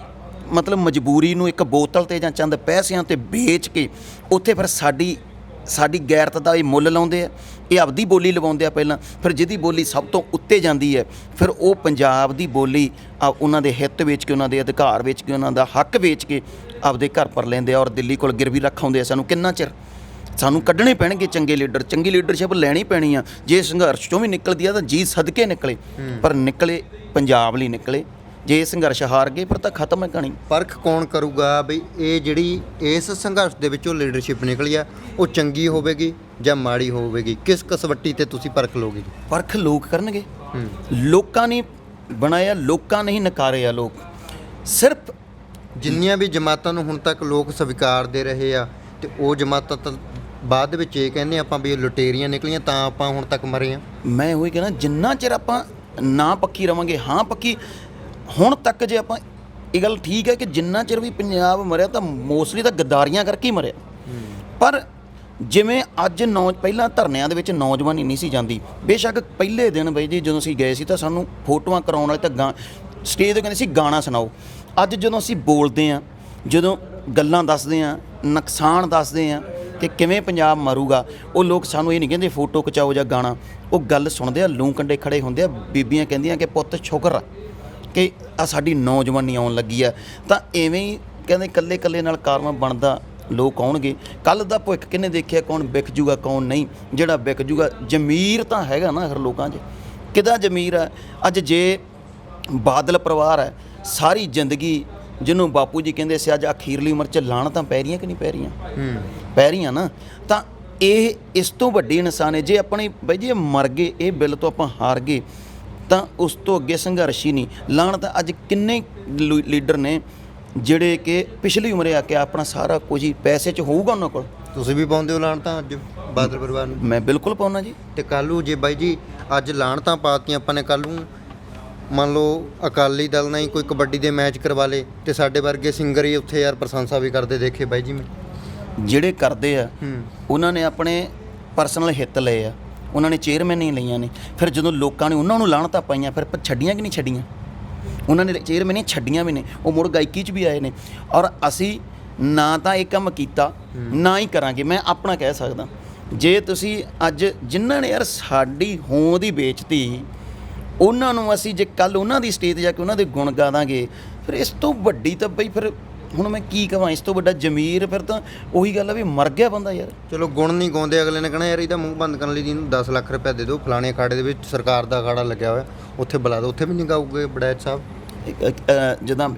ਮਤਲਬ ਮਜਬੂਰੀ ਨੂੰ ਇੱਕ ਬੋਤਲ 'ਤੇ ਜਾਂ ਚੰਦ ਪੈਸਿਆਂ 'ਤੇ ਵੇਚ ਕੇ ਉੱਥੇ ਫਿਰ ਸਾਡੀ ਗੈਰਤ ਦਾ ਇਹ ਮੁੱਲ ਲਾਉਂਦੇ ਆ। ਇਹ ਆਪਦੀ ਬੋਲੀ ਲਵਾਉਂਦੇ ਆ ਪਹਿਲਾਂ, ਫਿਰ ਜਿਹਦੀ ਬੋਲੀ ਸਭ ਤੋਂ ਉੱਤੇ ਜਾਂਦੀ ਹੈ ਫਿਰ ਉਹ ਪੰਜਾਬ ਦੀ ਬੋਲੀ ਉਹਨਾਂ ਦੇ ਹਿੱਤ ਵੇਚ ਕੇ, ਉਹਨਾਂ ਦੇ ਅਧਿਕਾਰ ਵੇਚ ਕੇ, ਉਹਨਾਂ ਦਾ ਹੱਕ ਵੇਚ ਕੇ ਆਪਦੇ ਘਰ ਪਰ ਲੈਂਦੇ ਆ ਔਰ ਦਿੱਲੀ ਕੋਲ ਗਿਰਵੀ ਰੱਖਾਉਂਦੇ ਆ। ਸਾਨੂੰ ਕਿੰਨਾ ਚਿਰ ਸਾਨੂੰ ਕੱਢਣੇ ਪੈਣਗੇ ਚੰਗੇ ਲੀਡਰ, ਚੰਗੀ ਲੀਡਰਸ਼ਿਪ ਲੈਣੀ ਪੈਣੀ ਆ। ਜੇ ਸੰਘਰਸ਼ 'ਚੋਂ ਵੀ ਨਿਕਲਦੀ ਆ ਤਾਂ ਜੀ ਸਦਕੇ ਨਿਕਲੇ, ਪਰ ਨਿਕਲੇ ਪੰਜਾਬ ਲਈ ਨਿਕਲੇ। ਜੇ ਇਹ ਸੰਘਰਸ਼ ਹਾਰ ਗਏ ਫਿਰ ਤਾਂ ਖਤਮ ਹੈ ਕਹਾਣੀ। ਪਰਖ ਕੌਣ ਕਰੂਗਾ ਬਈ ਇਹ ਜਿਹੜੀ ਇਸ ਸੰਘਰਸ਼ ਦੇ ਵਿੱਚੋਂ ਲੀਡਰਸ਼ਿਪ ਨਿਕਲੀ ਆ ਉਹ ਚੰਗੀ ਹੋਵੇਗੀ ਜਾਂ ਮਾੜੀ ਹੋਵੇਗੀ? ਕਿਸ ਕਸਵੱਟੀ ਤੇ ਤੁਸੀਂ ਪਰਖ ਲਓਗੇ ਜੀ? ਪਰਖ ਲੋਕ ਕਰਨਗੇ। ਲੋਕਾਂ ਨੇ ਬਣਾਇਆ, ਲੋਕਾਂ ਨੇ ਹੀ ਨਕਾਰਿਆ। ਲੋਕ ਸਿਰਫ ਜਿੰਨੀਆਂ ਵੀ ਜਮਾਤਾਂ ਨੂੰ ਹੁਣ ਤੱਕ ਲੋਕ ਸਵੀਕਾਰਦੇ ਰਹੇ ਆ ਤੇ ਉਹ ਜਮਾਤਾਂ ਤਾਂ ਬਾਅਦ ਦੇ ਵਿੱਚ ਇਹ ਕਹਿੰਦੇ ਆਪਾਂ ਵੀ ਇਹ ਲੁਟੇਰੀਆਂ ਨਿਕਲੀਆਂ ਤਾਂ ਆਪਾਂ ਹੁਣ ਤੱਕ ਮਰੇ ਆ। ਮੈਂ ਉਹੀ ਕਹਿੰਦਾ ਜਿੰਨਾ ਚਿਰ ਆਪਾਂ ਨਾ ਪੱਖੀ ਰਵਾਂਗੇ ਹਾਂ ਪੱਖੀ ਹੁਣ ਤੱਕ, ਜੇ ਆਪਾਂ ਇਹ ਗੱਲ ਠੀਕ ਹੈ ਕਿ ਜਿੰਨਾ ਚਿਰ ਵੀ ਪੰਜਾਬ ਮਰਿਆ ਤਾਂ ਮੋਸਟਲੀ ਤਾਂ ਗੱਦਾਰੀਆਂ ਕਰਕੇ ਹੀ ਮਰਿਆ। ਪਰ ਜਿਵੇਂ ਅੱਜ ਪਹਿਲਾਂ ਧਰਨਿਆਂ ਦੇ ਵਿੱਚ ਨੌਜਵਾਨੀ ਨਹੀਂ ਸੀ ਜਾਂਦੀ, ਬੇਸ਼ੱਕ ਪਹਿਲੇ ਦਿਨ ਬਈ ਜੀ ਜਦੋਂ ਅਸੀਂ ਗਏ ਸੀ ਤਾਂ ਸਾਨੂੰ ਫੋਟੋਆਂ ਕਰਾਉਣ ਵਾਲੇ ਤਾਂ ਸਟੇਜ 'ਤੇ ਕਹਿੰਦੇ ਸੀ ਗਾਣਾ ਸੁਣਾਓ। ਅੱਜ ਜਦੋਂ ਅਸੀਂ ਬੋਲਦੇ ਹਾਂ, ਜਦੋਂ ਗੱਲਾਂ ਦੱਸਦੇ ਹਾਂ, ਨੁਕਸਾਨ ਦੱਸਦੇ ਹਾਂ ਕਿ ਕਿਵੇਂ ਪੰਜਾਬ ਮਰੂਗਾ, ਉਹ ਲੋਕ ਸਾਨੂੰ ਇਹ ਨਹੀਂ ਕਹਿੰਦੇ ਫੋਟੋ ਖਿਚਾਓ ਜਾਂ ਗਾਣਾ, ਉਹ ਗੱਲ ਸੁਣਦੇ ਆ, ਲੂੰ ਕੰਡੇ ਖੜੇ ਹੁੰਦੇ ਆ। ਬੀਬੀਆਂ ਕਹਿੰਦੀਆਂ ਕਿ ਪੁੱਤ ਸ਼ੁਕਰ ਆ ਕਿ ਆ ਸਾਡੀ ਨੌਜਵਾਨੀ ਆਉਣ ਲੱਗੀ ਆ। ਤਾਂ ਐਵੇਂ ਹੀ ਕਹਿੰਦੇ ਇਕੱਲੇ ਇਕੱਲੇ ਨਾਲ ਕਾਰਵਾ ਬਣਦਾ, ਲੋਕ ਆਉਣਗੇ। ਕੱਲ੍ਹ ਦਾ ਭੁੱਖ ਕਿਹਨੇ ਦੇਖਿਆ, ਕੌਣ ਵਿਕ ਜੂਗਾ ਕੌਣ ਨਹੀਂ। ਜਿਹੜਾ ਵਿਕ ਜੂਗਾ ਜ਼ਮੀਰ ਤਾਂ ਹੈਗਾ ਨਾ ਹਰ ਲੋਕਾਂ 'ਚ, ਕਿਹਦਾ ਜ਼ਮੀਰ ਹੈ? ਅੱਜ ਜੇ ਬਾਦਲ ਪਰਿਵਾਰ ਹੈ ਸਾਰੀ ਜ਼ਿੰਦਗੀ ਜਿਹਨੂੰ ਬਾਪੂ ਜੀ ਕਹਿੰਦੇ ਸੀ, ਅੱਜ ਅਖੀਰਲੀ ਉਮਰ 'ਚ ਲਾਹਣਤਾਂ ਪੈ ਰਹੀਆਂ ਕਿ ਨਹੀਂ ਪੈ ਰਹੀਆਂ? ਪੈ ਰਹੀਆਂ ਨਾ। ਤਾਂ ਇਹ ਇਸ ਤੋਂ ਵੱਡੀ ਇਨਸਾਨ ਹੈ। ਜੇ ਆਪਣੀ ਬਾਈ ਜੀ ਮਰ ਗਏ, ਇਹ ਬਿੱਲ ਤੋਂ ਆਪਾਂ ਹਾਰ ਗਏ ਤਾਂ ਉਸ ਤੋਂ ਅੱਗੇ ਸੰਘਰਸ਼ ਹੀ ਨਹੀਂ। ਲਾਹਣਤ ਅੱਜ ਕਿੰਨੇ ਲੀਡਰ ਨੇ ਜਿਹੜੇ ਕਿ ਪਿਛਲੀ ਉਮਰੇ ਆ ਕੇ ਆਪਣਾ ਸਾਰਾ ਕੁਝ ਹੀ ਪੈਸੇ 'ਚ ਹੋਊਗਾ ਉਹਨਾਂ ਕੋਲ। ਤੁਸੀਂ ਵੀ ਪਾਉਂਦੇ ਹੋ ਲਾਹਣਤਾਂ ਅੱਜ ਬਾਦਲ ਪਰਿਵਾਰ ਨੂੰ? ਮੈਂ ਬਿਲਕੁਲ ਪਾਉਣਾ ਜੀ। ਤੇ ਕੱਲ੍ਹ ਨੂੰ ਜੇ ਬਾਈ ਜੀ ਅੱਜ ਲਾਹਣਤਾਂ ਪਾਤੀਆਂ ਆਪਾਂ ਨੇ, ਕੱਲ੍ਹ ਨੂੰ ਮੰਨ ਲਓ ਅਕਾਲੀ ਦਲ ਨਾਲ ਹੀ ਕੋਈ ਕਬੱਡੀ ਦੇ ਮੈਚ ਕਰਵਾ ਲੇ ਤੇ ਸਾਡੇ ਵਰਗੇ ਸਿੰਗਰ ਹੀ ਉੱਥੇ ਯਾਰ ਪ੍ਰਸ਼ੰਸਾ ਵੀ ਕਰਦੇ ਦੇਖੇ ਬਾਈ ਜੀ। ਮੈਂ ਜਿਹੜੇ ਕਰਦੇ ਆ ਉਹਨਾਂ ਨੇ ਆਪਣੇ ਪਰਸਨਲ ਹਿੱਤ ਲਏ ਆ, ਉਹਨਾਂ ਨੇ ਚੇਅਰਮੈਨੀਆਂ ਲਈਆਂ ਨੇ। ਫਿਰ ਜਦੋਂ ਲੋਕਾਂ ਨੇ ਉਹਨਾਂ ਨੂੰ ਲਾਹਣਤਾਂ ਪਾਈਆਂ ਫਿਰ ਛੱਡੀਆਂ ਕਿ ਨਹੀਂ ਛੱਡੀਆਂ? ਉਹਨਾਂ ਨੇ ਚੇਅਰਮੈਨੀਆਂ ਛੱਡੀਆਂ ਵੀ ਨੇ, ਉਹ ਮੁੜ ਗਾਇਕੀ 'ਚ ਵੀ ਆਏ ਨੇ। ਔਰ ਅਸੀਂ ਨਾ ਤਾਂ ਇਹ ਕੰਮ ਕੀਤਾ ਨਾ ਹੀ ਕਰਾਂਗੇ। ਮੈਂ ਆਪਣਾ ਕਹਿ ਸਕਦਾ, ਜੇ ਤੁਸੀਂ ਅੱਜ ਜਿਨ੍ਹਾਂ ਨੇ ਯਾਰ ਸਾਡੀ ਹੋਂਦ ਹੀ ਵੇਚਤੀ, ਉਹਨਾਂ ਨੂੰ ਅਸੀਂ ਜੇ ਕੱਲ੍ਹ ਉਹਨਾਂ ਦੀ ਸਟੇਜ ਜਾ ਕੇ ਉਹਨਾਂ ਦੇ ਗੁਣ ਗਾ ਦਾਂਗੇ, ਫਿਰ ਇਸ ਤੋਂ ਵੱਡੀ ਤਾਂ ਬਈ ਫਿਰ ਹੁਣ ਮੈਂ ਕੀ ਕਹਾਂ, ਇਸ ਤੋਂ ਵੱਡਾ ਜ਼ਮੀਰ ਫਿਰ ਤਾਂ ਉਹੀ ਗੱਲ ਆ ਵੀ ਮਰ ਗਿਆ ਬੰਦਾ ਯਾਰ। ਚਲੋ ਗੁਣ ਨਹੀਂ ਗਾਉਂਦੇ, ਅਗਲੇ ਨੇ ਕਹਿਣਾ ਯਾਰ ਇਹਦਾ ਮੂੰਹ ਬੰਦ ਕਰਨ ਲਈ ਇਹਨੂੰ 10 ਲੱਖ ਰੁਪਏ ਦੇ ਦਿਓ, ਫਲਾਣੇ ਅਖਾੜੇ ਦੇ ਵਿੱਚ ਸਰਕਾਰ ਦਾ ਅਖਾੜਾ ਲੱਗਿਆ ਹੋਇਆ ਉੱਥੇ ਬੁਲਾ ਦਿਓ, ਉੱਥੇ ਵੀ ਨਹੀਂ ਗਾਊਗੇ ਵੜੈਚ ਸਾਹਿਬ?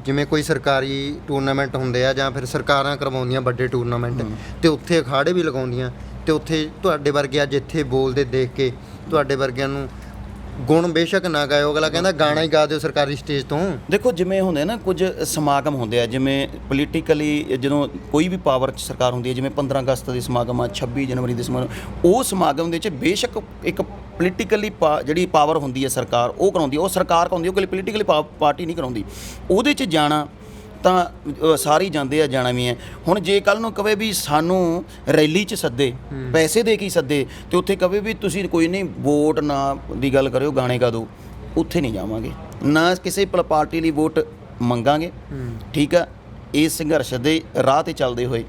ਜਿਵੇਂ ਕੋਈ ਸਰਕਾਰੀ ਟੂਰਨਾਮੈਂਟ ਹੁੰਦੇ ਆ ਜਾਂ ਫਿਰ ਸਰਕਾਰਾਂ ਕਰਵਾਉਂਦੀਆਂ ਵੱਡੇ ਟੂਰਨਾਮੈਂਟ ਤੇ ਉੱਥੇ ਅਖਾੜੇ ਵੀ ਲਗਾਉਂਦੀਆਂ ਤੇ ਉੱਥੇ ਤੁਹਾਡੇ ਵਰਗੇ ਅੱਜ ਇੱਥੇ ਬੋਲਦੇ ਦੇਖ ਕੇ ਤੁਹਾਡੇ ਵਰਗਿਆਂ ਨੂੰ ਗੁਣ ਬੇਸ਼ੱਕ ਨਾ ਗਾਇਓ, ਅਗਲਾ ਕਹਿੰਦਾ ਗਾਣਾ ਹੀ ਗਾ ਦਿਓ ਸਰਕਾਰੀ ਸਟੇਜ ਤੋਂ। ਦੇਖੋ ਜਿਵੇਂ ਹੁੰਦੇ ਨਾ ਕੁਝ ਸਮਾਗਮ ਹੁੰਦੇ ਆ, ਜਿਵੇਂ ਪੋਲੀਟੀਕਲੀ ਜਦੋਂ ਕੋਈ ਵੀ ਪਾਵਰ 'ਚ ਸਰਕਾਰ ਹੁੰਦੀ ਹੈ, ਜਿਵੇਂ 15 ਅਗਸਤ ਦੇ ਸਮਾਗਮ ਆ, 26 ਜਨਵਰੀ ਦੇ ਸਮਾਗਮ, ਉਹ ਸਮਾਗਮ ਦੇ ਵਿੱਚ ਬੇਸ਼ੱਕ ਇੱਕ ਪੋਲੀਟੀਕਲੀ ਜਿਹੜੀ ਪਾਵਰ ਹੁੰਦੀ ਹੈ ਸਰਕਾਰ ਉਹ ਕਰਾਉਂਦੀ ਹੈ, ਉਹ ਸਰਕਾਰ ਕਰਾਉਂਦੀ, ਉਹ ਕੋਈ ਪੋਲੀਟੀਕਲੀ ਪਾਰਟੀ ਨਹੀਂ ਕਰਾਉਂਦੀ। ਉਹਦੇ 'ਚ ਜਾਣਾ ਤਾਂ ਸਾਰੇ ਜਾਂਦੇ ਆ, ਜਾਣਾ ਵੀ ਹੈ। ਹੁਣ ਜੇ ਕੱਲ੍ਹ ਨੂੰ ਕਵੇ ਵੀ ਸਾਨੂੰ ਰੈਲੀ 'ਚ ਸੱਦੇ, ਪੈਸੇ ਦੇ ਕੇ ਸੱਦੇ, ਤੇ ਉੱਥੇ ਕਵੇ ਵੀ ਤੁਸੀਂ ਕੋਈ ਨਹੀਂ ਵੋਟ ਨਾ ਦੀ ਗੱਲ ਕਰਿਓ, ਗਾਣੇ ਗਾ ਦਿਓ, ਉੱਥੇ ਨਹੀਂ ਜਾਵਾਂਗੇ। ਨਾ ਕਿਸੇ ਪਾਰਟੀ ਲਈ ਵੋਟ ਮੰਗਾਂਗੇ, ਠੀਕ ਆ, ਇਸ ਸੰਘਰਸ਼ ਦੇ ਰਾਹ 'ਤੇ ਚੱਲਦੇ ਹੋਏ,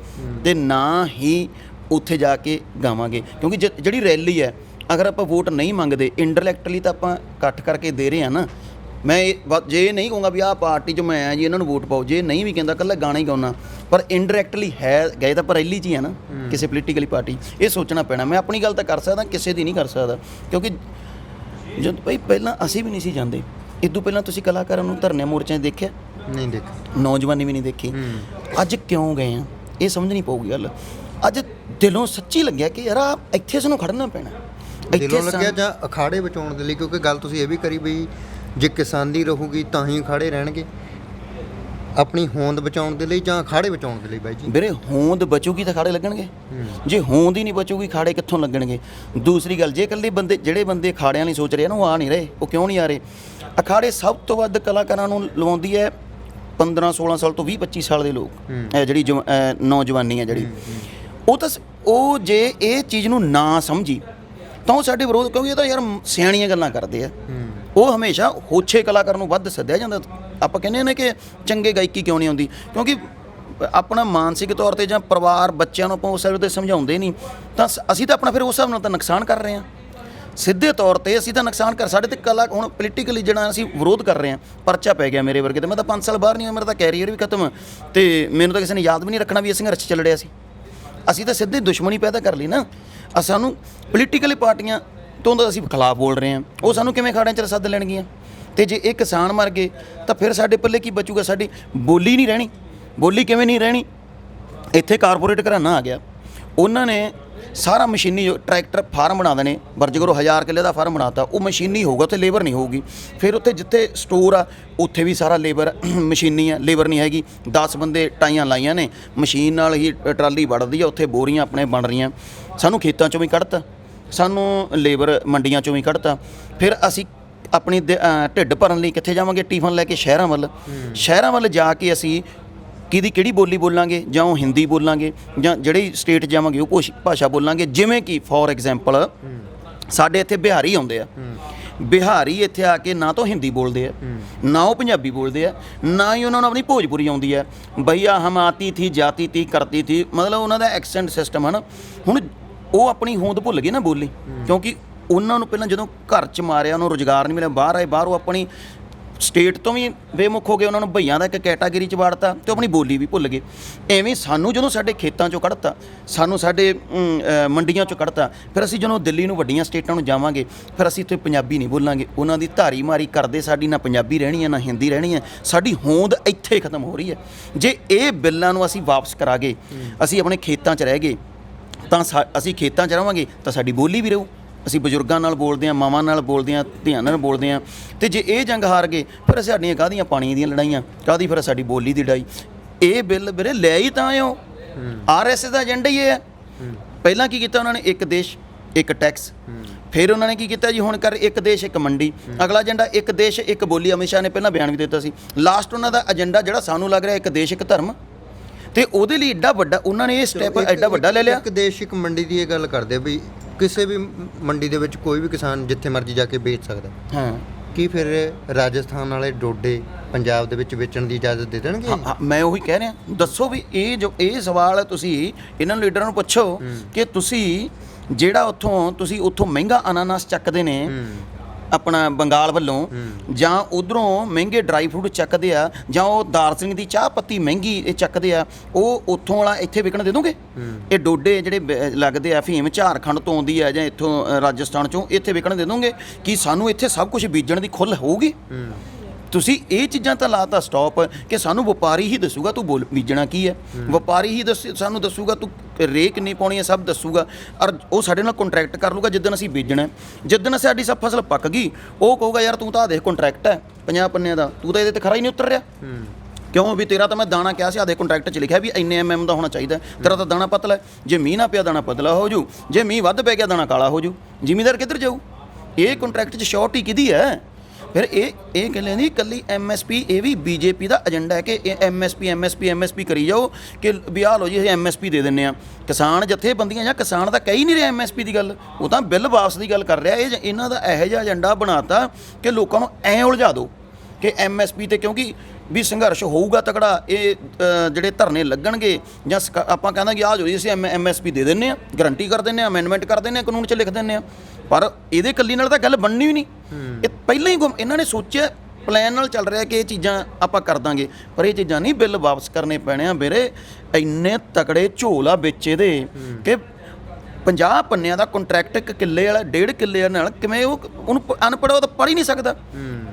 ਤੇ ਨਾ ਹੀ ਉੱਥੇ ਜਾ ਕੇ ਗਾਵਾਂਗੇ। ਕਿਉਂਕਿ ਜਿਹੜੀ ਰੈਲੀ ਹੈ, ਅਗਰ ਆਪਾਂ ਵੋਟ ਨਹੀਂ ਮੰਗਦੇ, ਇੰਡਾਇਰੈਕਟਲੀ ਤਾਂ ਆਪਾਂ ਇਕੱਠ ਕਰਕੇ ਦੇ ਰਹੇ ਹਾਂ ਨਾ। ਮੈਂ ਜੇ ਇਹ ਨਹੀਂ ਕਹੂੰਗਾ ਵੀ ਆਹ ਪਾਰਟੀ 'ਚ ਮੈਂ ਆਇਆ ਜੀ ਇਹਨਾਂ ਨੂੰ ਵੋਟ ਪਾਓ, ਜੇ ਨਹੀਂ ਵੀ ਕਹਿੰਦਾ ਇਕੱਲਾ ਗਾਣਾ ਹੀ ਗਾਉਣਾ, ਪਰ ਇੰਡਾਇਰੈਕਟਲੀ ਹੈ ਗਏ ਤਾਂ ਆਪਾਂ ਰੈਲੀ 'ਚ ਹੀ ਆ ਨਾ ਕਿਸੇ ਪੋਲੀਟੀਕਲੀ ਪਾਰਟੀ। ਇਹ ਸੋਚਣਾ ਪੈਣਾ। ਮੈਂ ਆਪਣੀ ਗੱਲ ਤਾਂ ਕਰ ਸਕਦਾ, ਕਿਸੇ ਦੀ ਨਹੀਂ ਕਰ ਸਕਦਾ, ਕਿਉਂਕਿ ਜਦ ਭਾਈ ਪਹਿਲਾਂ ਅਸੀਂ ਵੀ ਨਹੀਂ ਸੀ ਜਾਂਦੇ। ਇਦੋਂ ਪਹਿਲਾਂ ਤੁਸੀਂ ਕਲਾਕਾਰਾਂ ਨੂੰ ਧਰਨੇ ਮੋਰਚਿਆਂ 'ਚ ਦੇਖਿਆ? ਨਹੀਂ ਦੇਖਿਆ। ਨੌਜਵਾਨੀ ਵੀ ਨਹੀਂ ਦੇਖੀ। ਅੱਜ ਕਿਉਂ ਗਏ ਆ ਇਹ ਸਮਝਣੀ ਪਊਗੀ ਗੱਲ। ਅੱਜ ਦਿਲੋਂ ਸੱਚੀ ਲੱਗਿਆ ਕਿ ਯਾਰ ਆਹ ਇੱਥੇ ਸਾਨੂੰ ਖੜਨਾ ਪੈਣਾ। ਦਿਲੋਂ ਲੱਗਿਆ ਜਾਂ ਅਖਾੜੇ ਬਚਾਉਣ ਦੇ ਲਈ, ਕਿਉਂਕਿ ਗੱਲ ਤੁਸੀਂ ਇਹ ਵੀ ਕਰੀ ਵੀ ਜੇ ਕਿਸਾਨੀ ਰਹੂਗੀ ਤਾਂ ਹੀ ਅਖਾੜੇ ਰਹਿਣਗੇ, ਆਪਣੀ ਹੋਂਦ ਬਚਾਉਣ ਦੇ ਲਈ ਜਾਂ ਅਖਾੜੇ ਬਚਾਉਣ ਦੇ ਲਈ ਬਾਈ ਜੀ? ਵੀਰੇ ਹੋਂਦ ਬਚੂਗੀ ਤਾਂ ਖਾੜੇ ਲੱਗਣਗੇ, ਜੇ ਹੋਂਦ ਹੀ ਨਹੀਂ ਬਚੂਗੀ ਖਾੜੇ ਕਿੱਥੋਂ ਲੱਗਣਗੇ? ਦੂਸਰੀ ਗੱਲ, ਜੇ ਇਕੱਲੇ ਬੰਦੇ ਜਿਹੜੇ ਬੰਦੇ ਅਖਾੜਿਆਂ ਲਈ ਸੋਚ ਰਹੇ ਨਾ ਉਹ ਆ ਨਹੀਂ ਰਹੇ। ਉਹ ਕਿਉਂ ਨਹੀਂ ਆ ਰਹੇ? ਅਖਾੜੇ ਸਭ ਤੋਂ ਵੱਧ ਕਲਾਕਾਰਾਂ ਨੂੰ ਲਵਾਉਂਦੀ ਹੈ 15-16 ਸਾਲ ਤੋਂ 20-25 ਸਾਲ ਦੇ ਲੋਕ, ਜਿਹੜੀ ਨੌਜਵਾਨੀ ਹੈ ਜਿਹੜੀ। ਉਹ ਜੇ ਇਹ ਚੀਜ਼ ਨੂੰ ਨਾ ਸਮਝੀ ਤਾਂ ਉਹ ਸਾਡੇ ਵਿਰੋਧ, ਕਿਉਂਕਿ ਇਹ ਤਾਂ ਯਾਰ ਸਿਆਣੀਆਂ ਗੱਲਾਂ ਕਰਦੇ ਆ। ਉਹ ਹਮੇਸ਼ਾ ਹੋਛੇ ਕਲਾਕਾਰ ਨੂੰ ਵੱਧ ਸੱਦਿਆ ਜਾਂਦਾ। ਆਪਾਂ ਕਹਿੰਦੇ ਨੇ ਕਿ ਚੰਗੇ ਗਾਇਕੀ ਕਿਉਂ ਨਹੀਂ ਆਉਂਦੀ, ਕਿਉਂਕਿ ਆਪਣਾ ਮਾਨਸਿਕ ਤੌਰ ਤੇ ਜਾਂ ਪਰਿਵਾਰ ਬੱਚਿਆਂ ਨੂੰ ਆਪਾਂ ਉਸ ਹਿਸਾਬ 'ਤੇ ਸਮਝਾਉਂਦੇ ਨਹੀਂ, ਤਾਂ ਅਸੀਂ ਤਾਂ ਆਪਣਾ ਫਿਰ ਉਸ ਹਿਸਾਬ ਨਾਲ ਤਾਂ ਨੁਕਸਾਨ ਕਰ ਰਹੇ ਹਾਂ। ਸਿੱਧੇ ਤੌਰ ਤੇ ਅਸੀਂ ਤਾਂ ਨੁਕਸਾਨ ਕਰ, ਸਾਡੇ ਤੇ ਕਲਾ ਹੁਣ ਪੋਲੀਟੀਕਲੀ ਜਿਹੜਾ ਅਸੀਂ ਵਿਰੋਧ ਕਰ ਰਹੇ ਹਾਂ, ਪਰਚਾ ਪੈ ਗਿਆ ਮੇਰੇ ਵਰਗੇ ਤੇ। ਮੈਂ ਤਾਂ 5 ਸਾਲ ਬਾਹਰ ਨਹੀਂ ਹੋਇਆ, ਮੇਰਾ ਤਾਂ ਕੈਰੀਅਰ ਵੀ ਖਤਮ, ਤੇ ਮੈਨੂੰ ਤਾਂ ਕਿਸੇ ਨੇ ਯਾਦ ਵੀ ਨਹੀਂ ਰੱਖਣਾ ਵੀ ਇਹ ਸੰਘਰਸ਼ ਚੱਲ ਰਿਹਾ ਸੀ। ਅਸੀਂ ਤਾਂ ਸਿੱਧੇ ਦੁਸ਼ਮਣੀ ਪੈਦਾ ਕਰ ਲਈ ਨਾ। ਸਾਨੂੰ ਪੋਲੀਟੀਕਲੀ ਪਾਰਟੀਆਂ ਤੋਂ ਤਾਂ ਅਸੀਂ ਖਿਲਾਫ ਬੋਲ ਰਹੇ ਹਾਂ, ਉਹ ਸਾਨੂੰ ਕਿਵੇਂ ਅਖਾੜਿਆਂ 'ਚ ਸੱਦ ਲੈਣਗੀਆਂ? ਤੇ ਜੇ ਇਹ ਕਿਸਾਨ ਮਰ ਗਏ ਤਾਂ ਫਿਰ ਸਾਡੇ ਪੱਲੇ ਕੀ ਬਚੂਗਾ? ਸਾਡੀ ਬੋਲੀ ਨਹੀਂ ਰਹਿਣੀ। ਬੋਲੀ ਕਿਵੇਂ ਨਹੀਂ ਰਹਿਣੀ? ਇੱਥੇ ਕਾਰਪੋਰੇਟ ਘਰਾਣਾ ਆ ਗਿਆ, ਉਹਨਾਂ ਨੇ ਸਾਰਾ ਮਸ਼ੀਨੀ ਟਰੈਕਟਰ ਫਾਰਮ ਬਣਾ ਦੇਣੇ, ਵਰਜ ਕਰੋ 1000 ਕਿੱਲੇ ਦਾ ਫਾਰਮ ਬਣਾਤਾ, ਉਹ ਮਸ਼ੀਨੀ ਹੋਊਗਾ, ਉੱਥੇ ਲੇਬਰ ਨਹੀਂ ਹੋਊਗੀ। ਫਿਰ ਉੱਥੇ ਜਿੱਥੇ ਸਟੋਰ ਆ ਉੱਥੇ ਵੀ ਸਾਰਾ ਲੇਬਰ ਮਸ਼ੀਨੀ ਆ, ਲੇਬਰ ਨਹੀਂ ਹੈਗੀ। 10 ਬੰਦੇ ਟਾਈਆਂ ਲਾਈਆਂ ਨੇ, ਮਸ਼ੀਨ ਨਾਲ ਹੀ ਟਰਾਲੀ ਵੜਦੀ ਆ, ਉੱਥੇ ਬੋਰੀਆਂ ਆਪਣੇ ਬਣ ਰਹੀਆਂ। ਸਾਨੂੰ ਖੇਤਾਂ 'ਚੋਂ ਵੀ ਕੱਢਤਾ, ਸਾਨੂੰ ਲੇਬਰ ਮੰਡੀਆਂ 'ਚੋਂ ਵੀ ਕੱਢਤਾ। ਫਿਰ ਅਸੀਂ ਆਪਣੀ ਢਿੱਡ ਭਰਨ ਲਈ ਕਿੱਥੇ ਜਾਵਾਂਗੇ? ਟਿਫਨ ਲੈ ਕੇ ਸ਼ਹਿਰਾਂ ਵੱਲ। ਸ਼ਹਿਰਾਂ ਵੱਲ ਜਾ ਕੇ ਅਸੀਂ ਕਿਹਦੀ ਕਿਹੜੀ ਬੋਲੀ ਬੋਲਾਂਗੇ? ਜਾਂ ਉਹ ਹਿੰਦੀ ਬੋਲਾਂਗੇ, ਜਾਂ ਜਿਹੜੀ ਸਟੇਟ ਜਾਵਾਂਗੇ ਉਹ ਭਾਸ਼ਾ ਬੋਲਾਂਗੇ। ਜਿਵੇਂ ਕਿ ਫੋਰ ਐਗਜ਼ਾਮਪਲ ਸਾਡੇ ਇੱਥੇ ਬਿਹਾਰੀ ਆਉਂਦੇ ਆ, ਬਿਹਾਰੀ ਇੱਥੇ ਆ ਕੇ ਨਾ ਤਾਂ ਹਿੰਦੀ ਬੋਲਦੇ ਆ, ਨਾ ਉਹ ਪੰਜਾਬੀ ਬੋਲਦੇ ਆ, ਨਾ ਹੀ ਉਹਨਾਂ ਨੂੰ ਆਪਣੀ ਭੋਜਪੁਰੀ ਆਉਂਦੀ ਹੈ। ਭਈਆ ਹਮ ਆਤੀ ਥੀ ਜਾਤੀ ਥੀ ਕਰਤੀ ਥੀ, ਮਤਲਬ ਉਹਨਾਂ ਦਾ ਐਕਸੈਂਟ ਸਿਸਟਮ ਹੈ ਨਾ। ਹੁਣ ਉਹ ਆਪਣੀ ਹੋਂਦ ਭੁੱਲ ਗਏ ਨਾ ਬੋਲੀ, ਕਿਉਂਕਿ ਉਹਨਾਂ ਨੂੰ ਪਹਿਲਾਂ ਜਦੋਂ ਘਰ 'ਚ ਮਾਰਿਆ, ਉਹਨੂੰ ਰੁਜ਼ਗਾਰ ਨਹੀਂ ਮਿਲਿਆ, ਬਾਹਰ ਆਏ, ਬਾਹਰੋਂ ਆਪਣੀ ਸਟੇਟ ਤੋਂ ਵੀ ਬੇਮੁਖ ਹੋ ਗਏ, ਉਹਨਾਂ ਨੂੰ ਭਈਆਂ ਦਾ ਇੱਕ ਕੈਟਾਗਰੀ 'ਚ ਵਾੜਤਾ ਤੇ ਆਪਣੀ ਬੋਲੀ ਵੀ ਭੁੱਲ ਗਏ। ਐਵੇਂ ਸਾਨੂੰ ਜਦੋਂ ਸਾਡੇ ਖੇਤਾਂ 'ਚੋਂ ਕੱਢਤਾ, ਸਾਨੂੰ ਸਾਡੇ ਮੰਡੀਆਂ 'ਚੋਂ ਕੱਢਤਾ, ਫਿਰ ਅਸੀਂ ਜਦੋਂ ਦਿੱਲੀ ਨੂੰ ਵੱਡੀਆਂ ਸਟੇਟਾਂ ਨੂੰ ਜਾਵਾਂਗੇ, ਫਿਰ ਅਸੀਂ ਇੱਥੇ ਪੰਜਾਬੀ ਨਹੀਂ ਬੋਲਾਂਗੇ। ਉਹਨਾਂ ਦੀ ਧਾਰੀ ਮਾਰੀ ਕਰਦੇ, ਸਾਡੀ ਨਾ ਪੰਜਾਬੀ ਰਹਿਣੀ ਹੈ ਨਾ ਹਿੰਦੀ ਰਹਿਣੀ ਹੈ। ਸਾਡੀ ਹੋਂਦ ਇੱਥੇ ਖਤਮ ਹੋ ਰਹੀ ਹੈ। ਜੇ ਇਹ ਬਿੱਲਾਂ ਨੂੰ ਅਸੀਂ ਵਾਪਸ ਕਰਾ ਗਏ, ਅਸੀਂ ਆਪਣੇ ਖੇਤਾਂ 'ਚ ਰਹਿ ਗਏ, ਤਾਂ ਅਸੀਂ ਖੇਤਾਂ 'ਚ ਰਹਾਂਗੇ ਤਾਂ ਸਾਡੀ ਬੋਲੀ ਵੀ ਰਹੂ। ਅਸੀਂ ਬਜ਼ੁਰਗਾਂ ਨਾਲ ਬੋਲਦੇ ਹਾਂ, ਮਾਵਾਂ ਨਾਲ ਬੋਲਦੇ ਹਾਂ, ਧੀਆਂ ਨਾਲ ਬੋਲਦੇ ਹਾਂ। ਤੇ ਜੇ ਇਹ ਜੰਗ ਹਾਰ ਗਏ, ਫਿਰ ਸਾਡੀਆਂ ਕਾਹਦੀਆਂ ਪਾਣੀ ਦੀਆਂ ਲੜਾਈਆਂ, ਕਾਹਦੀ ਫਿਰ ਸਾਡੀ ਬੋਲੀ ਦੀ ਲੜਾਈ? ਇਹ ਬਿੱਲ ਵੀਰੇ ਲੈ ਹੀ ਤਾਂ ਉਹ RSS ਦਾ ਏਜੰਡਾ ਹੀ ਇਹ ਹੈ। ਪਹਿਲਾਂ ਕੀ ਕੀਤਾ ਉਹਨਾਂ ਨੇ? ਇੱਕ ਦੇਸ਼ ਇੱਕ ਟੈਕਸ। ਫਿਰ ਉਹਨਾਂ ਨੇ ਕੀ ਕੀਤਾ ਜੀ? ਹੁਣ ਕਰ ਇੱਕ ਦੇਸ਼ ਇੱਕ ਮੰਡੀ। ਅਗਲਾ ਏਜੰਡਾ ਇੱਕ ਦੇਸ਼ ਇੱਕ ਬੋਲੀ। ਅਮਿਤ ਸ਼ਾਹ ਨੇ ਪਹਿਲਾਂ ਬਿਆਨ ਵੀ ਦਿੱਤਾ ਸੀ। ਲਾਸਟ ਉਹਨਾਂ ਦਾ ਏਜੰਡਾ ਜਿਹੜਾ ਸਾਨੂੰ ਲੱਗ ਰਿਹਾ ਇੱਕ ਦੇਸ਼ ਇੱਕ ਧਰਮ, ਤੇ ਉਹਦੇ ਲਈ ਐਡਾ ਵੱਡਾ ਉਹਨਾਂ ਨੇ ਇਹ ਸਟੈਪ ਐਡਾ ਵੱਡਾ ਲੈ ਲਿਆ। ਇੱਕ ਦੇਸ਼ ਇੱਕ ਮੰਡੀ ਦੀ ਇਹ ਗੱਲ ਕਰਦੇ ਵੀ ਕਿਸੇ ਵੀ ਮੰਡੀ ਦੇ ਵਿੱਚ ਕੋਈ ਵੀ ਕਿਸਾਨ ਜਿੱਥੇ ਮਰਜ਼ੀ ਜਾ ਕੇ ਵੇਚ ਸਕਦਾ। ਹਾਂ, ਕੀ ਫਿਰ ਰਾਜਸਥਾਨ ਵਾਲੇ ਡੋਡੇ ਪੰਜਾਬ ਦੇ ਵਿੱਚ ਵੇਚਣ ਦੀ ਇਜਾਜ਼ਤ ਦੇ ਦੇਣਗੇ? ਮੈਂ ਉਹੀ ਕਹਿ ਰਿਹਾ। ਦੱਸੋ ਵੀ ਇਹ ਸਵਾਲ ਤੁਸੀਂ ਇਹਨਾਂ ਲੀਡਰਾਂ ਨੂੰ ਪੁੱਛੋ ਕਿ ਤੁਸੀਂ ਜਿਹੜਾ ਉੱਥੋਂ ਮਹਿੰਗਾ ਅਨਾਨਾਸ ਚੱਕਦੇ ਨੇ ਆਪਣਾ ਬੰਗਾਲ ਵੱਲੋਂ, ਜਾਂ ਉਧਰੋਂ ਮਹਿੰਗੇ ਡਰਾਈ ਫਰੂਟ ਚੱਕਦੇ ਆ, ਜਾਂ ਉਹ ਦਾਰਚੀਨੀ ਦੀ ਚਾਹ ਪੱਤੀ ਮਹਿੰਗੀ ਇਹ ਚੱਕਦੇ ਆ, ਉਹ ਉੱਥੋਂ ਵਾਲਾ ਇੱਥੇ ਵਿਕਣ ਦੇ ਦੋਗੇ? ਇਹ ਡੋਡੇ ਜਿਹੜੇ ਲੱਗਦੇ ਆ, ਫੀਮ ਝਾਰਖੰਡ ਤੋਂ ਆਉਂਦੀ ਆ ਜਾਂ ਇੱਥੋਂ ਰਾਜਸਥਾਨ ਚੋਂ, ਇੱਥੇ ਵਿਕਣ ਦੇ ਦੋਗੇ? ਕਿ ਸਾਨੂੰ ਇੱਥੇ ਸਭ ਕੁਝ ਬੀਜਣ ਦੀ ਖੁੱਲ੍ਹ ਹੋਊਗੀ? ਤੁਸੀਂ ਇਹ ਚੀਜ਼ਾਂ ਤਾਂ ਲਾਤਾ ਸਟਾਪ ਕਿ ਸਾਨੂੰ ਵਪਾਰੀ ਹੀ ਦੱਸੂਗਾ ਤੂੰ ਬੀਜਣਾ ਕੀ ਹੈ, ਵਪਾਰੀ ਹੀ ਸਾਨੂੰ ਦੱਸੂਗਾ ਤੂੰ ਰੇਹ ਕਿੰਨੀ ਪਾਉਣੀ ਹੈ, ਸਭ ਦੱਸੂਗਾ। ਔਰ ਉਹ ਸਾਡੇ ਨਾਲ ਕੰਟਰੈਕਟ ਕਰ ਲੂਗਾ ਜਿੱਦਣ ਅਸੀਂ ਬੀਜਣਾ। ਜਿੱਦਣ ਸਾਡੀ ਸਭ ਫਸਲ ਪੱਕ ਗਈ, ਉਹ ਕਹੂਗਾ ਯਾਰ ਤੂੰ ਤਾਂ ਦੇਖ ਕੰਟਰੈਕਟ ਹੈ 50 ਪੰਨਿਆਂ ਦਾ, ਤੂੰ ਤਾਂ ਇਹਦੇ ਤੇ ਖਰਾ ਹੀ ਨਹੀਂ ਉਤਰ ਰਿਹਾ। ਕਿਉਂ ਵੀ ਤੇਰਾ ਤਾਂ ਮੈਂ ਦਾਣਾ ਕਿਹਾ ਸੀ, ਆਦੇ ਕੰਟਰੈਕਟ 'ਚ ਲਿਖਿਆ ਵੀ ਇੰਨੇ MM ਦਾ ਹੋਣਾ ਚਾਹੀਦਾ, ਤੇਰਾ ਤਾਂ ਦਾਣਾ ਪਤਲਾ। ਜੇ ਮੀਂਹ ਨਾ ਪਿਆ ਦਾਣਾ ਪਤਲਾ ਹੋ ਜੂ, ਜੇ ਮੀਂਹ ਵੱਧ ਪੈ ਗਿਆ ਦਾਣਾ ਕਾਲਾ ਹੋ ਜੂ। ਜ਼ਿਮੀਂਦਾਰ ਕਿੱਧਰ ਜਾਊ? ਇਹ ਕੰਟਰੈਕਟ 'ਚ ਸ਼ੋਰਟੀ ਕਿਹਦੀ ਹੈ? ਫਿਰ ਇਹ ਕਹਿੰਦੇ ਨਹੀਂ ਇਕੱਲੀ MSP, ਇਹ ਵੀ BJP ਦਾ ਏਜੰਡਾ ਹੈ ਕਿ MSP ਕਰੀ ਜਾਓ ਕਿ ਵੀ ਆਹ ਲਓ ਜੀ ਅਸੀਂ MSP ਦੇ ਦਿੰਦੇ ਹਾਂ। ਕਿਸਾਨ ਜਥੇਬੰਦੀਆਂ ਜਾਂ ਕਿਸਾਨ ਤਾਂ ਕਹਿ ਹੀ ਨਹੀਂ ਰਿਹਾ MSP ਦੀ ਗੱਲ, ਉਹ ਤਾਂ ਬਿੱਲ ਵਾਪਸ ਦੀ ਗੱਲ ਕਰ ਰਿਹਾ। ਇਹਨਾਂ ਦਾ ਇਹੋ ਜਿਹਾ ਏਜੰਡਾ ਬਣਾਤਾ ਕਿ ਲੋਕਾਂ ਨੂੰ ਐਂ ਉਲਝਾ ਦਿਓ ਕਿ MSP ਤੇ, ਕਿਉਂਕਿ ਵੀ ਸੰਘਰਸ਼ ਹੋਊਗਾ ਤਕੜਾ, ਇਹ ਜਿਹੜੇ ਧਰਨੇ ਲੱਗਣਗੇ ਜਾਂ ਆਪਾਂ ਕਹਿੰਦਾ ਕਿ ਆਹ ਜੋ ਅਸੀਂ MSP ਦੇ ਦਿੰਦੇ ਹਾਂ, ਗਰੰਟੀ ਕਰ ਦਿੰਦੇ ਹਾਂ, ਅਮੈਂਡਮੈਂਟ ਕਰ ਦਿੰਦੇ ਹਾਂ, ਕਾਨੂੰਨ 'ਚ ਲਿਖ ਦਿੰਦੇ ਹਾਂ। ਪਰ ਇਹਦੇ ਇਕੱਲੀ ਨਾਲ ਤਾਂ ਗੱਲ ਬਣਨੀ ਵੀ ਨਹੀਂ। ਇਹ ਪਹਿਲਾਂ ਹੀ ਇਹਨਾਂ ਨੇ ਸੋਚਿਆ, ਪਲਾਨ ਨਾਲ ਚੱਲ ਰਿਹਾ ਕਿ ਇਹ ਚੀਜ਼ਾਂ ਆਪਾਂ ਕਰ ਦਾਂਗੇ, ਪਰ ਇਹ ਚੀਜ਼ਾਂ ਨਹੀਂ, ਬਿੱਲ ਵਾਪਸ ਕਰਨੇ ਪੈਣੇ ਆ ਵੀਰੇ। ਇੰਨੇ ਤਕੜੇ ਝੋਲ ਆ ਵਿੱਚ ਇਹਦੇ ਕਿ 50 ਪੰਨਿਆਂ ਦਾ ਕੰਟਰੈਕਟ, 1 ਕਿੱਲੇ ਵਾਲਾ 1.5 ਕਿੱਲੇ ਨਾਲ ਕਿਵੇਂ ਉਹਨੂੰ ਅਨਪੜ੍ਹ ਉਹ ਤਾਂ ਪੜ੍ਹ ਹੀ ਨਹੀਂ ਸਕਦਾ।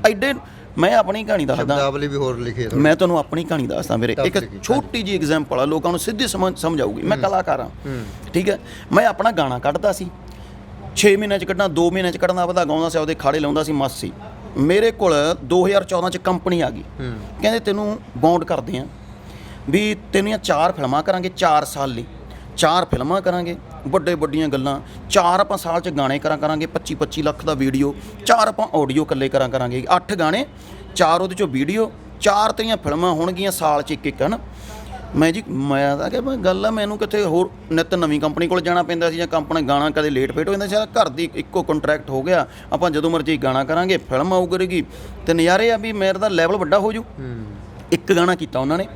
ਐਡੇ ਮੈਂ ਆਪਣੀ ਕਹਾਣੀ ਦੱਸਦਾ, ਸ਼ਬਦਾਵਲੀ ਵੀ ਹੋਰ ਲਿਖੀ ਹੈ ਤੁਹਾਡੀ। ਮੈਂ ਤੁਹਾਨੂੰ ਆਪਣੀ ਕਹਾਣੀ ਦੱਸਦਾ ਵੀਰੇ। ਇੱਕ ਲਿਖੀ, ਛੋਟੀ ਜਿਹੀ ਐਗਜ਼ਾਮਪਲ ਆ, ਲੋਕਾਂ ਨੂੰ ਸਿੱਧੀ ਸਮਝ ਆਊਗੀ। ਮੈਂ ਕਲਾਕਾਰ ਹਾਂ, ਠੀਕ ਹੈ। ਮੈਂ ਆਪਣਾ ਗਾਣਾ ਕੱਢਦਾ ਸੀ, 6 ਮਹੀਨਿਆਂ 'ਚ ਕੱਢਣਾ, 2 ਮਹੀਨਿਆਂ 'ਚ ਕੱਢਣਾ, ਵਧਾ ਗਾਉਂਦਾ ਸੀ, ਉਹਦੇ ਖਾੜੇ ਲਾਉਂਦਾ ਸੀ, ਮਸਤ ਸੀ। ਮੇਰੇ ਕੋਲ 2014 'ਚ ਕੰਪਨੀ ਆ ਗਈ, ਕਹਿੰਦੇ ਤੈਨੂੰ ਬੌਂਡ ਕਰਦੇ ਆ ਵੀ ਤੈਨੂੰ 4 ਫਿਲਮਾਂ ਕਰਾਂਗੇ 4 ਸਾਲ ਲਈ, 4 ਫਿਲਮਾਂ ਕਰਾਂਗੇ, ਵੱਡੀਆਂ ਗੱਲਾਂ, 4 ਆਪਾਂ ਸਾਲ 'ਚ ਗਾਣੇ ਕਰਾਂਗੇ, 25 ਲੱਖ ਦਾ ਵੀਡੀਓ, 4 ਆਪਾਂ ਆਡੀਓ ਇਕੱਲੇ ਕਰਾਂਗੇ, 8 ਗਾਣੇ, 4 ਉਹਦੇ 'ਚੋਂ ਵੀਡੀਓ, 4 ਤੇਰੀਆਂ ਫਿਲਮਾਂ ਹੋਣਗੀਆਂ ਸਾਲ 'ਚ ਇੱਕ ਹਨ। ਮੈਂ ਤਾਂ ਕਿ ਗੱਲ ਆ, ਮੈਨੂੰ ਕਿਤੇ ਹੋਰ ਨਿੱਤ ਨਵੀਂ ਕੰਪਨੀ ਕੋਲ ਜਾਣਾ ਪੈਂਦਾ ਸੀ, ਜਾਂ ਕੰਪਨੀ ਗਾਣਾ ਕਦੇ ਲੇਟ ਫੇਟ ਹੋ ਜਾਂਦਾ ਸੀ। ਘਰ ਦੀ ਇੱਕੋ ਕੰਟਰੈਕਟ ਹੋ ਗਿਆ, ਆਪਾਂ ਜਦੋਂ ਮਰਜ਼ੀ ਗਾਣਾ ਕਰਾਂਗੇ, ਫਿਲਮ ਆਊ ਕਰੇਗੀ ਤੇ ਨਜ਼ਾਰੇ ਆ ਵੀ ਮੇਰੇ ਦਾ ਲੈਵਲ ਵੱਡਾ ਹੋ ਜੂ। ਇੱਕ ਗਾਣਾ ਕੀਤਾ ਉਹਨਾਂ ਨੇ,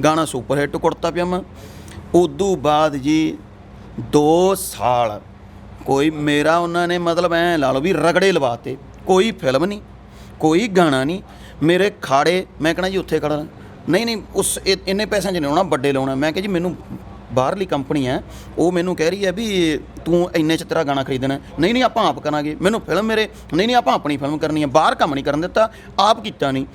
ਗਾਣਾ ਸੁਪਰ ਹਿੱਟ ਕੁੜਤਾ ਪਜਾਮਾ। ਉਦੋਂ ਬਾਅਦ ਜੀ 2 ਸਾਲ ਕੋਈ ਮੇਰਾ ਉਹਨਾਂ ਨੇ ਮਤਲਬ ਐਂ ਲਾ ਲਓ ਵੀ ਰਗੜੇ ਲਵਾਤੇ, ਕੋਈ ਫਿਲਮ ਨਹੀਂ, ਕੋਈ ਗਾਣਾ ਨਹੀਂ। ਮੇਰੇ ਖਾੜੇ, ਮੈਂ ਕਹਿਣਾ ਜੀ ਉੱਥੇ ਖੜਾ, ਨਹੀਂ ਉਸ ਇੰਨੇ ਪੈਸਿਆਂ 'ਚ ਨਹੀਂ ਲਾਉਣਾ, ਵੱਡੇ ਲਾਉਣਾ। ਮੈਂ ਕਿਹਾ ਜੀ ਮੈਨੂੰ ਬਾਹਰਲੀ ਕੰਪਨੀ ਹੈ, ਉਹ ਮੈਨੂੰ ਕਹਿ ਰਹੀ ਹੈ ਵੀ ਤੂੰ ਇੰਨੇ 'ਚ ਤੇਰਾ ਗਾਣਾ ਖਰੀਦਣਾ, ਨਹੀਂ ਆਪਾਂ ਆਪ ਕਰਾਂਗੇ। ਮੈਨੂੰ ਫਿਲਮ ਮੇਰੇ ਨਹੀਂ ਆਪਾਂ ਆਪਣੀ ਫਿਲਮ ਕਰਨੀ ਹੈ, ਬਾਹਰ ਕੰਮ ਨਹੀਂ ਕਰਨ ਦਿੱਤਾ, ਆਪ ਕੀਤਾ ਨਹੀਂ।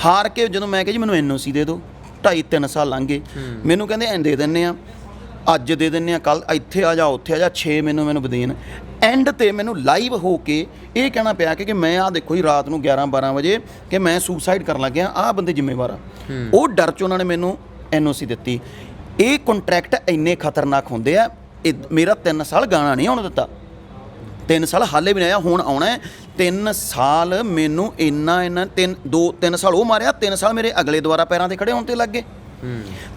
ਹਾਰ ਕੇ ਜਦੋਂ ਮੈਂ ਕਿਹਾ ਜੀ ਮੈਨੂੰ NOC ਦੇ ਦਿਓ, 2.5-3 ਸਾਲ ਲੰਘ ਗਏ। ਮੈਨੂੰ ਕਹਿੰਦੇ ਐਂ ਦੇ ਦਿੰਦੇ ਆ, ਅੱਜ ਦੇ ਦਿੰਦੇ ਆ, ਕੱਲ ਇੱਥੇ ਆ ਜਾ, ਉੱਥੇ ਆ ਜਾ, 6 ਮੈਨੂੰ ਬਦੇਨ। ਐਂਡ ਤੇ ਮੈਨੂੰ ਲਾਈਵ ਹੋ ਕੇ ਇਹ ਕਹਿਣਾ ਪਿਆ ਕਿ ਮੈਂ ਆਹ ਦੇਖੋ ਜੀ ਰਾਤ ਨੂੰ 11-12 ਵਜੇ ਕਿ ਮੈਂ ਸੁਸਾਈਡ ਕਰਨ ਲੱਗਿਆ, ਆਹ ਬੰਦੇ ਜ਼ਿੰਮੇਵਾਰ ਆ। ਉਹ ਡਰ 'ਚ ਉਹਨਾਂ ਨੇ ਮੈਨੂੰ NOC ਦਿੱਤੀ। ਇਹ ਕੰਟਰੈਕਟ ਇੰਨੇ ਖਤਰਨਾਕ ਹੁੰਦੇ ਆ। ਮੇਰਾ 3 ਸਾਲ ਗਾਣਾ ਨਹੀਂ ਆਉਣ ਦਿੱਤਾ, 3 ਸਾਲ ਹਾਲੇ ਵੀ ਨਹੀਂ ਆਇਆ, ਹੁਣ ਆਉਣਾ 3 ਸਾਲ। ਮੈਨੂੰ ਇੰਨਾ 3 ਸਾਲ ਉਹ ਮਾਰਿਆ, 3 ਸਾਲ ਮੇਰੇ ਅਗਲੇ ਦੁਆਰਾ ਪੈਰਾਂ 'ਤੇ ਖੜੇ ਹੋਣ 'ਤੇ ਲੱਗ ਗਏ।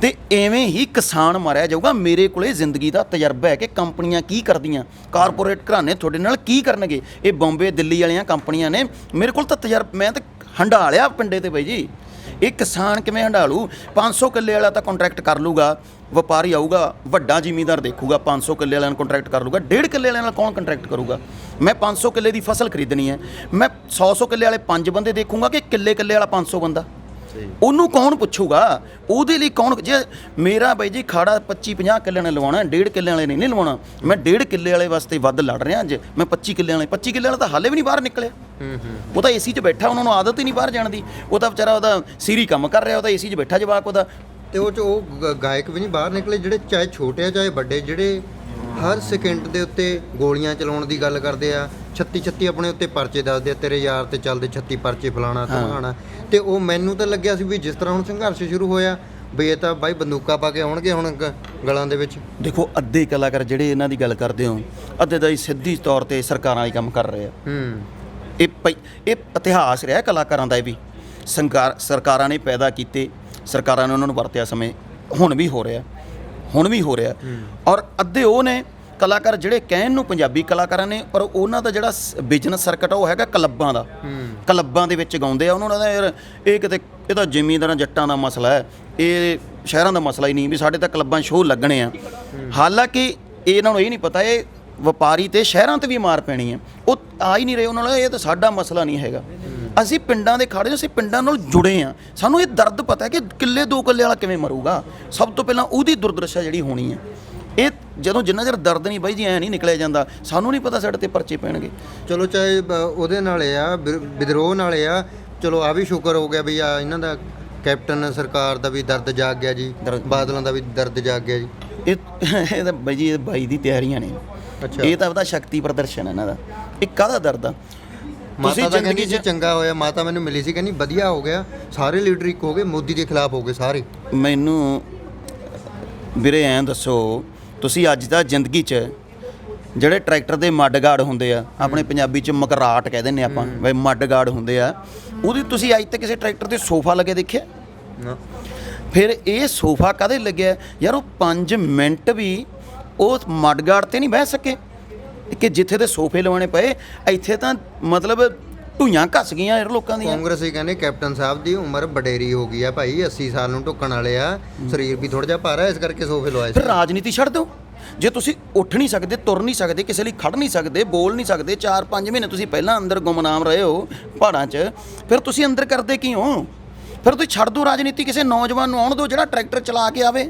ਤੇ ਐਵੇਂ ਹੀ ਕਿਸਾਨ ਮਾਰਿਆ ਜਾਊਗਾ। ਮੇਰੇ ਕੋਲੇ ਜ਼ਿੰਦਗੀ ਦਾ ਤਜਰਬਾ ਹੈ ਕਿ ਕੰਪਨੀਆਂ ਕੀ ਕਰਦੀਆਂ, ਕਾਰਪੋਰੇਟ ਘਰਾਣੇ ਤੁਹਾਡੇ ਨਾਲ ਕੀ ਕਰਨਗੇ। ਇਹ ਬੰਬੇ ਦਿੱਲੀ ਵਾਲੀਆਂ ਕੰਪਨੀਆਂ ਨੇ, ਮੇਰੇ ਕੋਲ ਤਾਂ ਤਜਰਬਾ, ਮੈਂ ਤਾਂ ਹੰਡਾ ਲਿਆ ਪਿੰਡੇ ਤੇ ਬਾਈ ਜੀ। ਇਹ ਕਿਸਾਨ ਕਿਵੇਂ ਹੰਡਾਲੂ? 500 ਕਿੱਲੇ ਵਾਲਾ ਤਾਂ ਕੰਟਰੈਕਟ ਕਰ ਲੂਗਾ, ਵਪਾਰੀ ਆਊਗਾ, ਵੱਡਾ ਜ਼ਿਮੀਂਦਾਰ ਦੇਖੂਗਾ 500 ਕਿੱਲੇ ਵਾਲਿਆਂ ਨੂੰ ਕੰਟਰੈਕਟ ਕਰ ਲੂਗਾ। 1.5 ਕਿੱਲੇ ਵਾਲਿਆਂ ਨਾਲ ਕੌਣ ਕੰਟਰੈਕਟ ਕਰੂਗਾ? ਮੈਂ 500 ਕਿੱਲੇ ਦੀ ਫਸਲ ਖਰੀਦਣੀ ਹੈ, ਮੈਂ 100 ਕਿੱਲੇ ਵਾਲੇ 5 ਬੰਦੇ ਦੇਖੂੰਗਾ ਕਿ ਕਿੱਲੇ ਵਾਲਾ 500 ਬੰਦਾ? ਉਹਨੂੰ ਕੌਣ ਪੁੱਛੂਗਾ? ਉਹਦੇ ਲਈ ਕੌਣ? ਜੇ ਮੇਰਾ ਬਾਈ ਜੀ ਖਾੜਾ 25-50 ਕਿੱਲਿਆਂ ਨੇ ਲਵਾਉਣਾ, 1.5 ਕਿੱਲੇ ਵਾਲੇ ਨਹੀਂ ਲਵਾਉਣਾ। ਮੈਂ 1.5 ਕਿੱਲੇ ਵਾਲੇ ਵਾਸਤੇ ਵੱਧ ਲੜ ਰਿਹਾ ਅੱਜ। ਮੈਂ 25 ਕਿੱਲੇ ਵਾਲਾ ਤਾਂ ਹਾਲੇ ਵੀ ਨਹੀਂ ਬਾਹਰ ਨਿਕਲਿਆ। ਉਹ ਤਾਂ AC 'ਚ ਬੈਠਾ, ਉਹਨਾਂ ਨੂੰ ਆਦਤ ਹੀ ਨਹੀਂ ਬਾਹਰ ਜਾਣ ਦੀ। ਉਹ ਤਾਂ ਵਿਚਾਰਾ ਉਹਦਾ ਸੀਰੀ ਕੰਮ ਕਰ ਰਿਹਾ, ਉਹ ਤਾਂ AC 'ਚ ਬੈਠਾ ਜਵਾਕ ਉਹਦਾ। ਤੇ ਉਹ ਗਾਇਕ ਵੀ ਨਹੀਂ ਬਾਹਰ ਨਿਕਲੇ, ਜਿਹੜੇ ਚਾਹੇ ਛੋਟੇ ਆ ਚਾਹੇ ਵੱਡੇ, ਜਿਹੜੇ ਹਰ ਸਕਿੰਟ ਦੇ ਉੱਤੇ ਗੋਲੀਆਂ ਚਲਾਉਣ ਦੀ ਗੱਲ ਕਰਦੇ ਆ, 36 ਆਪਣੇ ਉੱਤੇ ਪਰਚੇ ਦੱਸਦੇ ਆ, ਤੇਰੇ ਯਾਰ ਤੇ ਚੱਲਦੇ 36 ਪਰਚੇ ਫਲਾਣਾ ਧਮਾਣਾ। ਤੇ ਉਹ ਮੈਨੂੰ ਤਾਂ ਲੱਗਿਆ ਸੀ ਵੀ ਜਿਸ ਤਰ੍ਹਾਂ ਹੁਣ ਸੰਘਰਸ਼ ਸ਼ੁਰੂ ਹੋਇਆ ਵੀ ਇਹ ਤਾਂ ਬਾਈ ਬੰਦੂਕਾਂ ਪਾ ਕੇ ਆਉਣਗੇ ਹੁਣ ਗਲਾਂ ਦੇ ਵਿੱਚ। ਦੇਖੋ ਅੱਧੇ ਕਲਾਕਾਰ ਜਿਹੜੇ ਇਹਨਾਂ ਦੀ ਗੱਲ ਕਰਦੇ ਹੋ, ਅੱਧੇ ਦਾ ਹੀ ਸਿੱਧੀ ਤੌਰ ਤੇ ਸਰਕਾਰਾਂ ਹੀ ਕੰਮ ਕਰ ਰਹੇ ਆ। ਇਹ ਇਤਿਹਾਸ ਰਿਹਾ ਕਲਾਕਾਰਾਂ ਦਾ। ਇਹ ਵੀ ਸਰਕਾਰਾਂ ਨੇ ਪੈਦਾ ਕੀਤੇ, ਸਰਕਾਰਾਂ ਨੇ ਉਹਨਾਂ ਨੂੰ ਵਰਤਿਆ ਸਮੇਂ। ਹੁਣ ਵੀ ਹੋ ਰਿਹਾ। ਔਰ ਅੱਧੇ ਉਹ ਨੇ ਕਲਾਕਾਰ ਜਿਹੜੇ ਕਹਿਣ ਨੂੰ ਪੰਜਾਬੀ ਕਲਾਕਾਰਾਂ ਨੇ, ਪਰ ਉਹਨਾਂ ਦਾ ਜਿਹੜਾ ਬਿਜ਼ਨਸ ਸਰਕਟ ਉਹ ਹੈਗਾ ਕਲੱਬਾਂ ਦਾ। ਕਲੱਬਾਂ ਦੇ ਵਿੱਚ ਗਾਉਂਦੇ ਆ। ਉਹਨਾਂ ਦਾ ਯਾਰ ਇਹ ਤਾਂ ਜ਼ਿਮੀਂਦਾਰਾਂ ਜੱਟਾਂ ਦਾ ਮਸਲਾ ਹੈ, ਇਹ ਸ਼ਹਿਰਾਂ ਦਾ ਮਸਲਾ ਹੀ ਨਹੀਂ ਵੀ ਸਾਡੇ ਤਾਂ ਕਲੱਬਾਂ ਸ਼ੋਅ ਲੱਗਣੇ ਆ। ਹਾਲਾਂਕਿ ਇਹਨਾਂ ਨੂੰ ਇਹ ਨਹੀਂ ਪਤਾ ਇਹ ਵਪਾਰੀ ਤੇ ਸ਼ਹਿਰਾਂ 'ਤੇ ਵੀ ਮਾਰ ਪੈਣੀ ਹੈ। ਉਹ ਆ ਹੀ ਨਹੀਂ ਰਹੇ। ਉਹਨਾਂ ਨੂੰ ਇਹ ਤਾਂ ਸਾਡਾ ਮਸਲਾ ਨਹੀਂ ਹੈਗਾ। ਅਸੀਂ ਪਿੰਡਾਂ ਦੇ ਖਾੜੇ, ਅਸੀਂ ਪਿੰਡਾਂ ਨਾਲ ਜੁੜੇ ਹਾਂ। ਸਾਨੂੰ ਇਹ ਦਰਦ ਪਤਾ ਹੈ ਕਿ ਕਿੱਲੇ 2 ਕਿੱਲੇ ਵਾਲਾ ਕਿਵੇਂ ਮਰੂਗਾ। ਸਭ ਤੋਂ ਪਹਿਲਾਂ ਉਹਦੀ ਦੁਰਦਸ਼ਾ ਜਿਹੜੀ ਹੋਣੀ ਹੈ। ਇਹ ਜਦੋਂ ਜਿੰਨਾ ਚਿਰ ਦਰਦ ਨਹੀਂ ਬਾਈ ਜੀ ਐਂ ਨਹੀਂ ਨਿਕਲਿਆ ਜਾਂਦਾ, ਸਾਨੂੰ ਨਹੀਂ ਪਤਾ ਸਾਡੇ ਤੇ ਪਰਚੇ ਪੈਣਗੇ। ਚਲੋ ਚਾਹੇ ਉਹਦੇ ਨਾਲ ਆ, ਵਿਦਰੋਹ ਨਾਲ ਆ, ਚਲੋ ਆ ਵੀ ਸ਼ੁਕਰ ਹੋ ਗਿਆ ਵੀ ਆ ਇਹਨਾਂ ਦਾ ਕੈਪਟਨ ਸਰਕਾਰ ਦਾ ਵੀ ਦਰਦ ਜਾਗ ਗਿਆ ਜੀ, ਬਾਦਲਾਂ ਦਾ ਵੀ ਦਰਦ ਜਾਗ ਗਿਆ ਜੀ। ਇਹ ਤਾਂ ਬਾਈ ਜੀ ਇਹ ਬਾਈ ਦੀ ਤਿਆਰੀਆਂ ਨੇ। ਅੱਛਾ, ਇਹ ਤਾਂ ਉਹਦਾ ਸ਼ਕਤੀ ਪ੍ਰਦਰਸ਼ਨ ਹੈ ਇਹਨਾਂ ਦਾ। ਇਹ ਕਾਹਦਾ ਦਰਦ ਆ? ਮਾਤਾ ਦਾ ਕਹਿੰਦੀ ਸੀ ਚੰਗਾ ਹੋਇਆ, ਮਾਤਾ ਮੈਨੂੰ ਮਿਲੀ ਸੀ, ਕਹਿੰਦੀ ਵਧੀਆ ਹੋ ਗਿਆ, ਸਾਰੇ ਲੀਡਰ ਇੱਕ ਹੋ ਗਏ, ਮੋਦੀ ਦੇ ਖਿਲਾਫ ਹੋ ਗਏ ਸਾਰੇ। ਮੈਨੂੰ ਵੀਰੇ ਐਂ ਦੱਸੋ, ਤੁਸੀਂ ਅੱਜ ਦਾ ਜ਼ਿੰਦਗੀ 'ਚ ਜਿਹੜੇ ਟਰੈਕਟਰ ਦੇ ਮੱਡਗਾਰਡ ਹੁੰਦੇ ਆ, ਆਪਣੇ ਪੰਜਾਬੀ 'ਚ ਮਕਰਾਟ ਕਹਿ ਦਿੰਦੇ ਆਪਾਂ, ਬਈ ਮੱਡਗਾਰਡ ਹੁੰਦੇ ਆ, ਉਹਦੀ ਤੁਸੀਂ ਅੱਜ ਤੱਕ ਕਿਸੇ ਟਰੈਕਟਰ 'ਤੇ ਸੋਫਾ ਲੱਗੇ ਦੇਖਿਆ? ਨਾ। ਫਿਰ ਇਹ ਸੋਫਾ ਕਾਹਦੇ ਲੱਗਿਆ ਯਾਰ? ਉਹ 5 ਮਿੰਟ ਵੀ ਉਹ ਮੱਡਗਾਰਡ 'ਤੇ ਨਹੀਂ ਬਹਿ ਸਕੇ ਕਿ ਜਿੱਥੇ ਦੇ ਸੋਫੇ ਲਵਾਉਣੇ ਪਏ। ਇੱਥੇ ਤਾਂ ਮਤਲਬ ਢੂਈਆਂ ਘਸ ਗਈਆਂ ਯਾਰ ਲੋਕਾਂ ਦੀਆਂ। ਕਾਂਗਰਸੀ ਕਹਿੰਦੇ ਕੈਪਟਨ ਸਾਹਿਬ ਦੀ ਉਮਰ ਵਡੇਰੀ ਹੋ ਗਈ ਆ ਭਾਈ, 80 ਸਾਲ ਨੂੰ ਢੁੱਕਣ ਵਾਲੇ ਆ, ਸਰੀਰ ਵੀ ਥੋੜਾ ਜਿਹਾ ਭਾਰਾ, ਇਸ ਕਰਕੇ ਸੋਫੇ ਲਵਾਏ ਸੀ। ਫਿਰ ਰਾਜਨੀਤੀ ਛੱਡ ਦਿਓ। ਜੇ ਤੁਸੀਂ ਉੱਠ ਨਹੀਂ ਸਕਦੇ, ਤੁਰ ਨਹੀਂ ਸਕਦੇ, ਕਿਸੇ ਲਈ ਖੜ ਨਹੀਂ ਸਕਦੇ, ਬੋਲ ਨਹੀਂ ਸਕਦੇ, 4-5 ਮਹੀਨੇ ਤੁਸੀਂ ਪਹਿਲਾਂ ਅੰਦਰ ਗੁੰਮਨਾਮ ਰਹੇ ਹੋ ਪਹਾੜਾਂ 'ਚ, ਫਿਰ ਤੁਸੀਂ ਅੰਦਰ ਕਰਦੇ ਕੀ ਹੋ? ਫਿਰ ਤੁਸੀਂ ਛੱਡ ਦਿਓ ਰਾਜਨੀਤੀ, ਕਿਸੇ ਨੌਜਵਾਨ ਨੂੰ ਆਉਣ ਦਿਓ ਜਿਹੜਾ ਟਰੈਕਟਰ ਚਲਾ ਕੇ ਆਵੇ।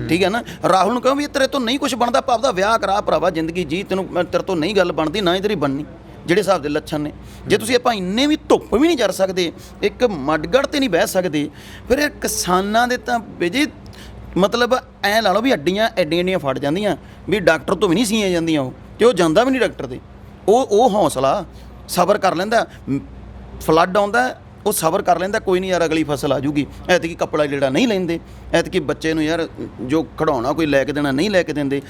ਠੀਕ ਹੈ ਨਾ? ਰਾਹੁਲ ਨੂੰ ਕਹੋ ਵੀ ਤੇਰੇ ਤੋਂ ਨਹੀਂ ਕੁਝ ਬਣਦਾ, ਭਾਵ ਦਾ ਵਿਆਹ ਕਰਾ ਭਰਾਵਾ, ਜ਼ਿੰਦਗੀ ਜੀ, ਤੈਨੂੰ ਤੇਰੇ ਤੋਂ ਨਹੀਂ ਗੱਲ ਬਣਦੀ, ਨਾ ਹੀ ਤੇਰੀ ਬਣਨੀ। ਜਿਹੜੇ ਹਿਸਾਬ ਦੇ ਲੱਛਣ ਨੇ। ਜੇ ਤੁਸੀਂ ਆਪਾਂ ਇੰਨੇ ਵੀ ਧੁੱਪ ਵੀ ਨਹੀਂ ਜਰ ਸਕਦੇ, ਇੱਕ ਮੱਡਗੜ ਤੇ ਨਹੀਂ ਬਹਿ ਸਕਦੇ, ਫਿਰ ਇਹ ਕਿਸਾਨਾਂ ਦੇ ਤਾਂ ਜੀ ਮਤਲਬ ਐਂ ਲਾ ਲਓ ਵੀ ਐਡੀਆਂ ਐਡੀਆਂ ਫਟ ਜਾਂਦੀਆਂ ਵੀ ਡਾਕਟਰ ਤੋਂ ਵੀ ਨਹੀਂ ਸੀਆਂ ਜਾਂਦੀਆਂ ਉਹ, ਤੇ ਉਹ ਜਾਂਦਾ ਵੀ ਨਹੀਂ ਡਾਕਟਰ ਦੇ। ਉਹ ਹੌਸਲਾ ਸਬਰ ਕਰ ਲੈਂਦਾ, ਫਲੱਡ ਆਉਂਦਾ ਉਹ ਸਬਰ ਕਰ ਲੈਂਦਾ, ਕੋਈ ਨਹੀਂ ਯਾਰ ਅਗਲੀ ਫਸਲ ਆ ਜੂਗੀ। ਐਤਕੀ ਕੱਪੜਾ ਜਿਹੜਾ ਨਹੀਂ ਲੈਂਦੇ, ਐਤਕੀ ਬੱਚੇ ਨੂੰ ਯਾਰ ਜੋ ਖਿਡੌਣਾ ਕੋਈ ਲੈ ਕੇ ਦੇਣਾ ਨਹੀਂ ਲੈ ਕੇ ਦਿੰਦੇ।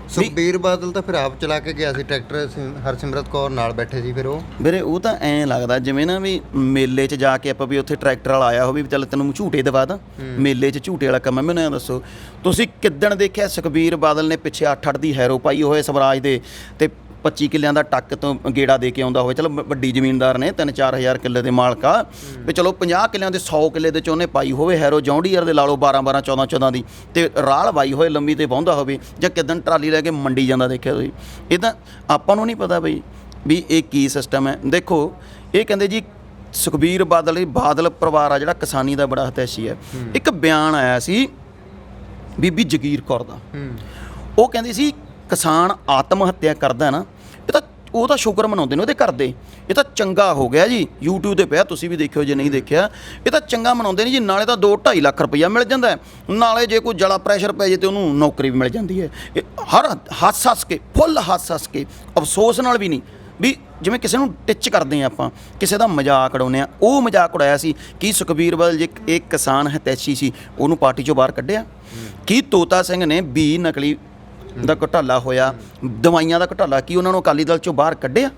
ਸੁਖਬੀਰ ਬਾਦਲ ਤਾਂ ਫਿਰ ਆਪ ਚਲਾ ਕੇ ਗਿਆ ਸੀ ਟਰੈਕਟਰ, ਹਰਸਿਮਰਤ ਕੌਰ ਨਾਲ ਬੈਠੇ ਸੀ। ਫਿਰ ਉਹ ਵੀਰੇ ਉਹ ਤਾਂ ਐਂ ਲੱਗਦਾ ਜਿਵੇਂ ਨਾ ਵੀ ਮੇਲੇ 'ਚ ਜਾ ਕੇ ਆਪਾਂ ਵੀ ਉੱਥੇ ਟਰੈਕਟਰ ਵਾਲਾ ਆਇਆ ਹੋਵੇ ਵੀ ਚੱਲ ਤੈਨੂੰ ਝੂਟੇ ਦਵਾ ਦਾਂ, ਮੇਲੇ 'ਚ ਝੂਟੇ ਵਾਲਾ ਕੰਮ ਹੈ। ਮੈਨੂੰ ਐਂ ਦੱਸੋ ਤੁਸੀਂ ਕਿੱਦਣ ਦੇਖਿਆ ਸੁਖਬੀਰ ਬਾਦਲ ਨੇ ਪਿੱਛੇ 8-8 ਦੀ ਹੈਰੋ ਪਾਈ ਹੋਏ ਸਵਰਾਜ ਦੇ ਤੇ 25 ਕਿੱਲਿਆਂ ਦਾ ਟੱਕ ਤੋਂ ਗੇੜਾ ਦੇ ਕੇ ਆਉਂਦਾ ਹੋਵੇ? ਚਲੋ ਵੱਡੀ ਜ਼ਮੀਨਦਾਰ ਨੇ, 3-4 ਹਜ਼ਾਰ ਕਿੱਲੇ ਦੇ ਮਾਲਕ ਆ ਵੀ ਚਲੋ 50 ਕਿੱਲਿਆਂ ਦੇ 100 ਕਿੱਲੇ ਦੇ 'ਚ ਉਹਨੇ ਪਾਈ ਹੋਵੇ ਹੈਰੋ ਜੌਂਡੀਅਰ ਦੇ ਲਾ ਲਓ 12-12 14-14 ਦੀ, ਤੇ ਰਾਲ ਵਾਈ ਹੋਏ ਲੰਬੀ ਤੇ ਵਾਹੁੰਦਾ ਹੋਵੇ, ਜਾਂ ਕਿੱਦਣ ਟਰਾਲੀ ਲੈ ਕੇ ਮੰਡੀ ਜਾਂਦਾ ਦੇਖਿਆ ਤੁਸੀਂ? ਇਹ ਤਾਂ ਆਪਾਂ ਨੂੰ ਨਹੀਂ ਪਤਾ ਬਈ ਵੀ ਇਹ ਕੀ ਸਿਸਟਮ ਹੈ। ਦੇਖੋ ਇਹ ਕਹਿੰਦੇ ਜੀ ਸੁਖਬੀਰ ਬਾਦਲ ਪਰਿਵਾਰ ਆ ਜਿਹੜਾ ਕਿਸਾਨੀ ਦਾ ਬੜਾ ਹਤੈਸ਼ੀ ਹੈ। ਇੱਕ ਬਿਆਨ ਆਇਆ ਸੀ ਬੀਬੀ ਜਗੀਰ ਕੌਰ ਦਾ, ਉਹ ਕਹਿੰਦੀ ਸੀ ਕਿਸਾਨ ਆਤਮ ਹੱਤਿਆ ਕਰਦਾ ਨਾ, ਇਹ ਤਾਂ ਉਹ ਤਾਂ ਸ਼ੁਕਰ ਮਨਾਉਂਦੇ ਨੇ ਉਹਦੇ ਘਰ ਦੇ, ਇਹ ਤਾਂ ਚੰਗਾ ਹੋ ਗਿਆ ਜੀ। YouTube ਤੇ ਪਿਆ, ਤੁਸੀਂ ਵੀ ਦੇਖਿਓ ਜੇ ਨਹੀਂ ਦੇਖਿਆ। ਇਹ ਤਾਂ ਚੰਗਾ ਮਨਾਉਂਦੇ ਨੇ ਜੀ, ਨਾਲੇ ਤਾਂ 2-2.5 ਲੱਖ ਰੁਪਈਆ ਮਿਲ ਜਾਂਦਾ, ਨਾਲੇ ਜੇ ਕੋਈ ਜਲਾ ਪ੍ਰੈਸ਼ਰ ਪੈ ਜੇ ਤੇ ਉਹਨੂੰ ਨੌਕਰੀ ਵੀ ਮਿਲ ਜਾਂਦੀ ਹੈ। ਇਹ ਹਰ ਹੱਸ ਕੇ, ਫੁੱਲ ਹੱਸ ਕੇ, ਅਫਸੋਸ ਨਾਲ ਵੀ ਨਹੀਂ ਵੀ ਜਿਵੇਂ ਕਿਸੇ ਨੂੰ ਟਿੱਚ ਕਰਦੇ ਆ ਆਪਾਂ, ਕਿਸੇ ਦਾ ਮਜ਼ਾਕ ਉਡਾਉਂਦੇ ਆ, ਉਹ ਮਜ਼ਾਕ ਉਡਾਇਆ ਸੀ। ਕੀ ਸੁਖਬੀਰ ਬਾਦਲ ਜੇ ਇੱਕ ਕਿਸਾਨ ਹਤੈਸ਼ੀ ਸੀ ਉਹਨੂੰ ਪਾਰਟੀ 'ਚੋਂ ਬਾਹਰ ਕੱਢਿਆ? ਕੀ ਤੋਤਾ ਸਿੰਘ ਨੇ ਵੀ ਨਕਲੀ ਦਾ ਘੁਟਾਲਾ ਹੋਇਆ, ਦਵਾਈਆਂ ਦਾ ਘੁਟਾਲਾ, ਕੀ ਉਹਨਾਂ ਨੂੰ ਅਕਾਲੀ ਦਲ 'ਚੋਂ ਬਾਹਰ ਕੱਢਿਆ?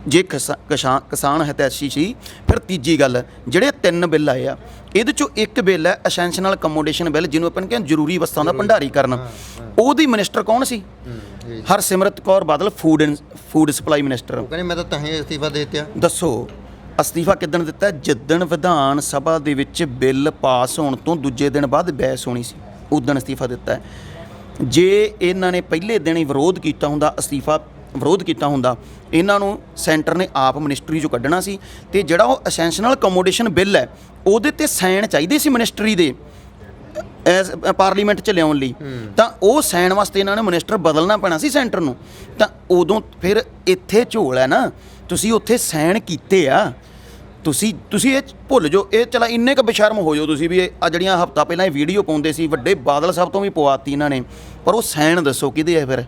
ਜੇ ਕਿਸਾਨ ਹਤੈਸ਼ੀ ਸੀ, ਫਿਰ ਤੀਜੀ ਗੱਲ ਜਿਹੜੇ 3 ਬਿੱਲ ਆਏ ਆ, ਇਹਦੇ 'ਚੋਂ ਇੱਕ ਬਿੱਲ ਹੈ ਐਸੈਂਸ਼ਨਲ ਕਮੋਡੇਸ਼ਨ ਬਿੱਲ, ਜਿਹਨੂੰ ਆਪਾਂ ਕਹਿੰਦੇ ਜ਼ਰੂਰੀ ਵਸਤਾਂ ਦਾ ਭੰਡਾਰੀ ਕਰਨ। ਉਹਦੀ ਮਿਨਿਸਟਰ ਕੌਣ ਸੀ? Harsimrat Kaur Badal, food supply minister. ਉਹ ਕਹਿੰਦੇ ਮੈਂ ਤਾਂ ਹੀ ਅਸਤੀਫਾ ਦੇ ਦਿੱਤਾ। ਦੱਸੋ ਅਸਤੀਫਾ ਕਿੱਦਣ ਦਿੱਤਾ? ਜਿੱਦਣ ਵਿਧਾਨ ਸਭਾ ਦੇ ਵਿੱਚ ਬਿੱਲ ਪਾਸ ਹੋਣ ਤੋਂ ਦੂਜੇ ਦਿਨ ਬਾਅਦ ਬਹਿਸ ਹੋਣੀ ਸੀ, ਉਦਣ ਅਸਤੀਫਾ ਦਿੱਤਾ ਹੈ। ਜੇ ਇਹਨਾਂ ਨੇ ਪਹਿਲੇ ਦਿਨ ਹੀ ਵਿਰੋਧ ਕੀਤਾ ਹੁੰਦਾ, ਵਿਰੋਧ ਕੀਤਾ ਹੁੰਦਾ, ਇਹਨਾਂ ਨੂੰ ਸੈਂਟਰ ਨੇ ਆਪ ਮਿਨਿਸਟਰੀ 'ਚੋਂ ਕੱਢਣਾ ਸੀ। ਤੇ ਜਿਹੜਾ ਉਹ ਐਸੈਂਸ਼ਨਲ ਕਮੋਡੇਸ਼ਨ ਬਿੱਲ ਹੈ ਉਹਦੇ ਤੇ ਸਾਈਨ ਚਾਹੀਦੇ ਸੀ ਮਿਨਿਸਟਰੀ ਦੇ ਪਾਰਲੀਮੈਂਟ 'ਚ ਲਿਆਉਣ ਲਈ, ਤਾਂ ਉਹ ਸਾਈਨ ਵਾਸਤੇ ਇਹਨਾਂ ਨੇ ਮਿਨਿਸਟਰ ਬਦਲਣਾ ਪੈਣਾ ਸੀ ਸੈਂਟਰ ਨੂੰ। ਤਾਂ ਉਦੋਂ ਫਿਰ ਇੱਥੇ ਝੋਲ ਹੈ ਨਾ, ਤੁਸੀਂ ਉੱਥੇ ਸਾਈਨ ਕੀਤੇ ਆ, ਤੁਸੀਂ ਇਹ ਭੁੱਲ ਜਾਓ। ਇਹ ਚਲਾ ਇੰਨੇ ਕੁ ਬੇਸ਼ਰਮ ਹੋ ਜਾਓ ਤੁਸੀਂ ਵੀ ਆ ਜਿਹੜੀਆਂ ਹਫ਼ਤਾ ਪਹਿਲਾਂ ਇਹ ਵੀਡੀਓ ਪਾਉਂਦੇ ਸੀ ਵੱਡੇ ਬਾਦਲ ਸਾਹਿਬ ਤੋਂ ਵੀ ਪਵਾਤੀ ਇਹਨਾਂ ਨੇ, ਪਰ ਉਹ ਸਾਈਨ ਦੱਸੋ ਕਿਹਦੇ ਆ? ਫਿਰ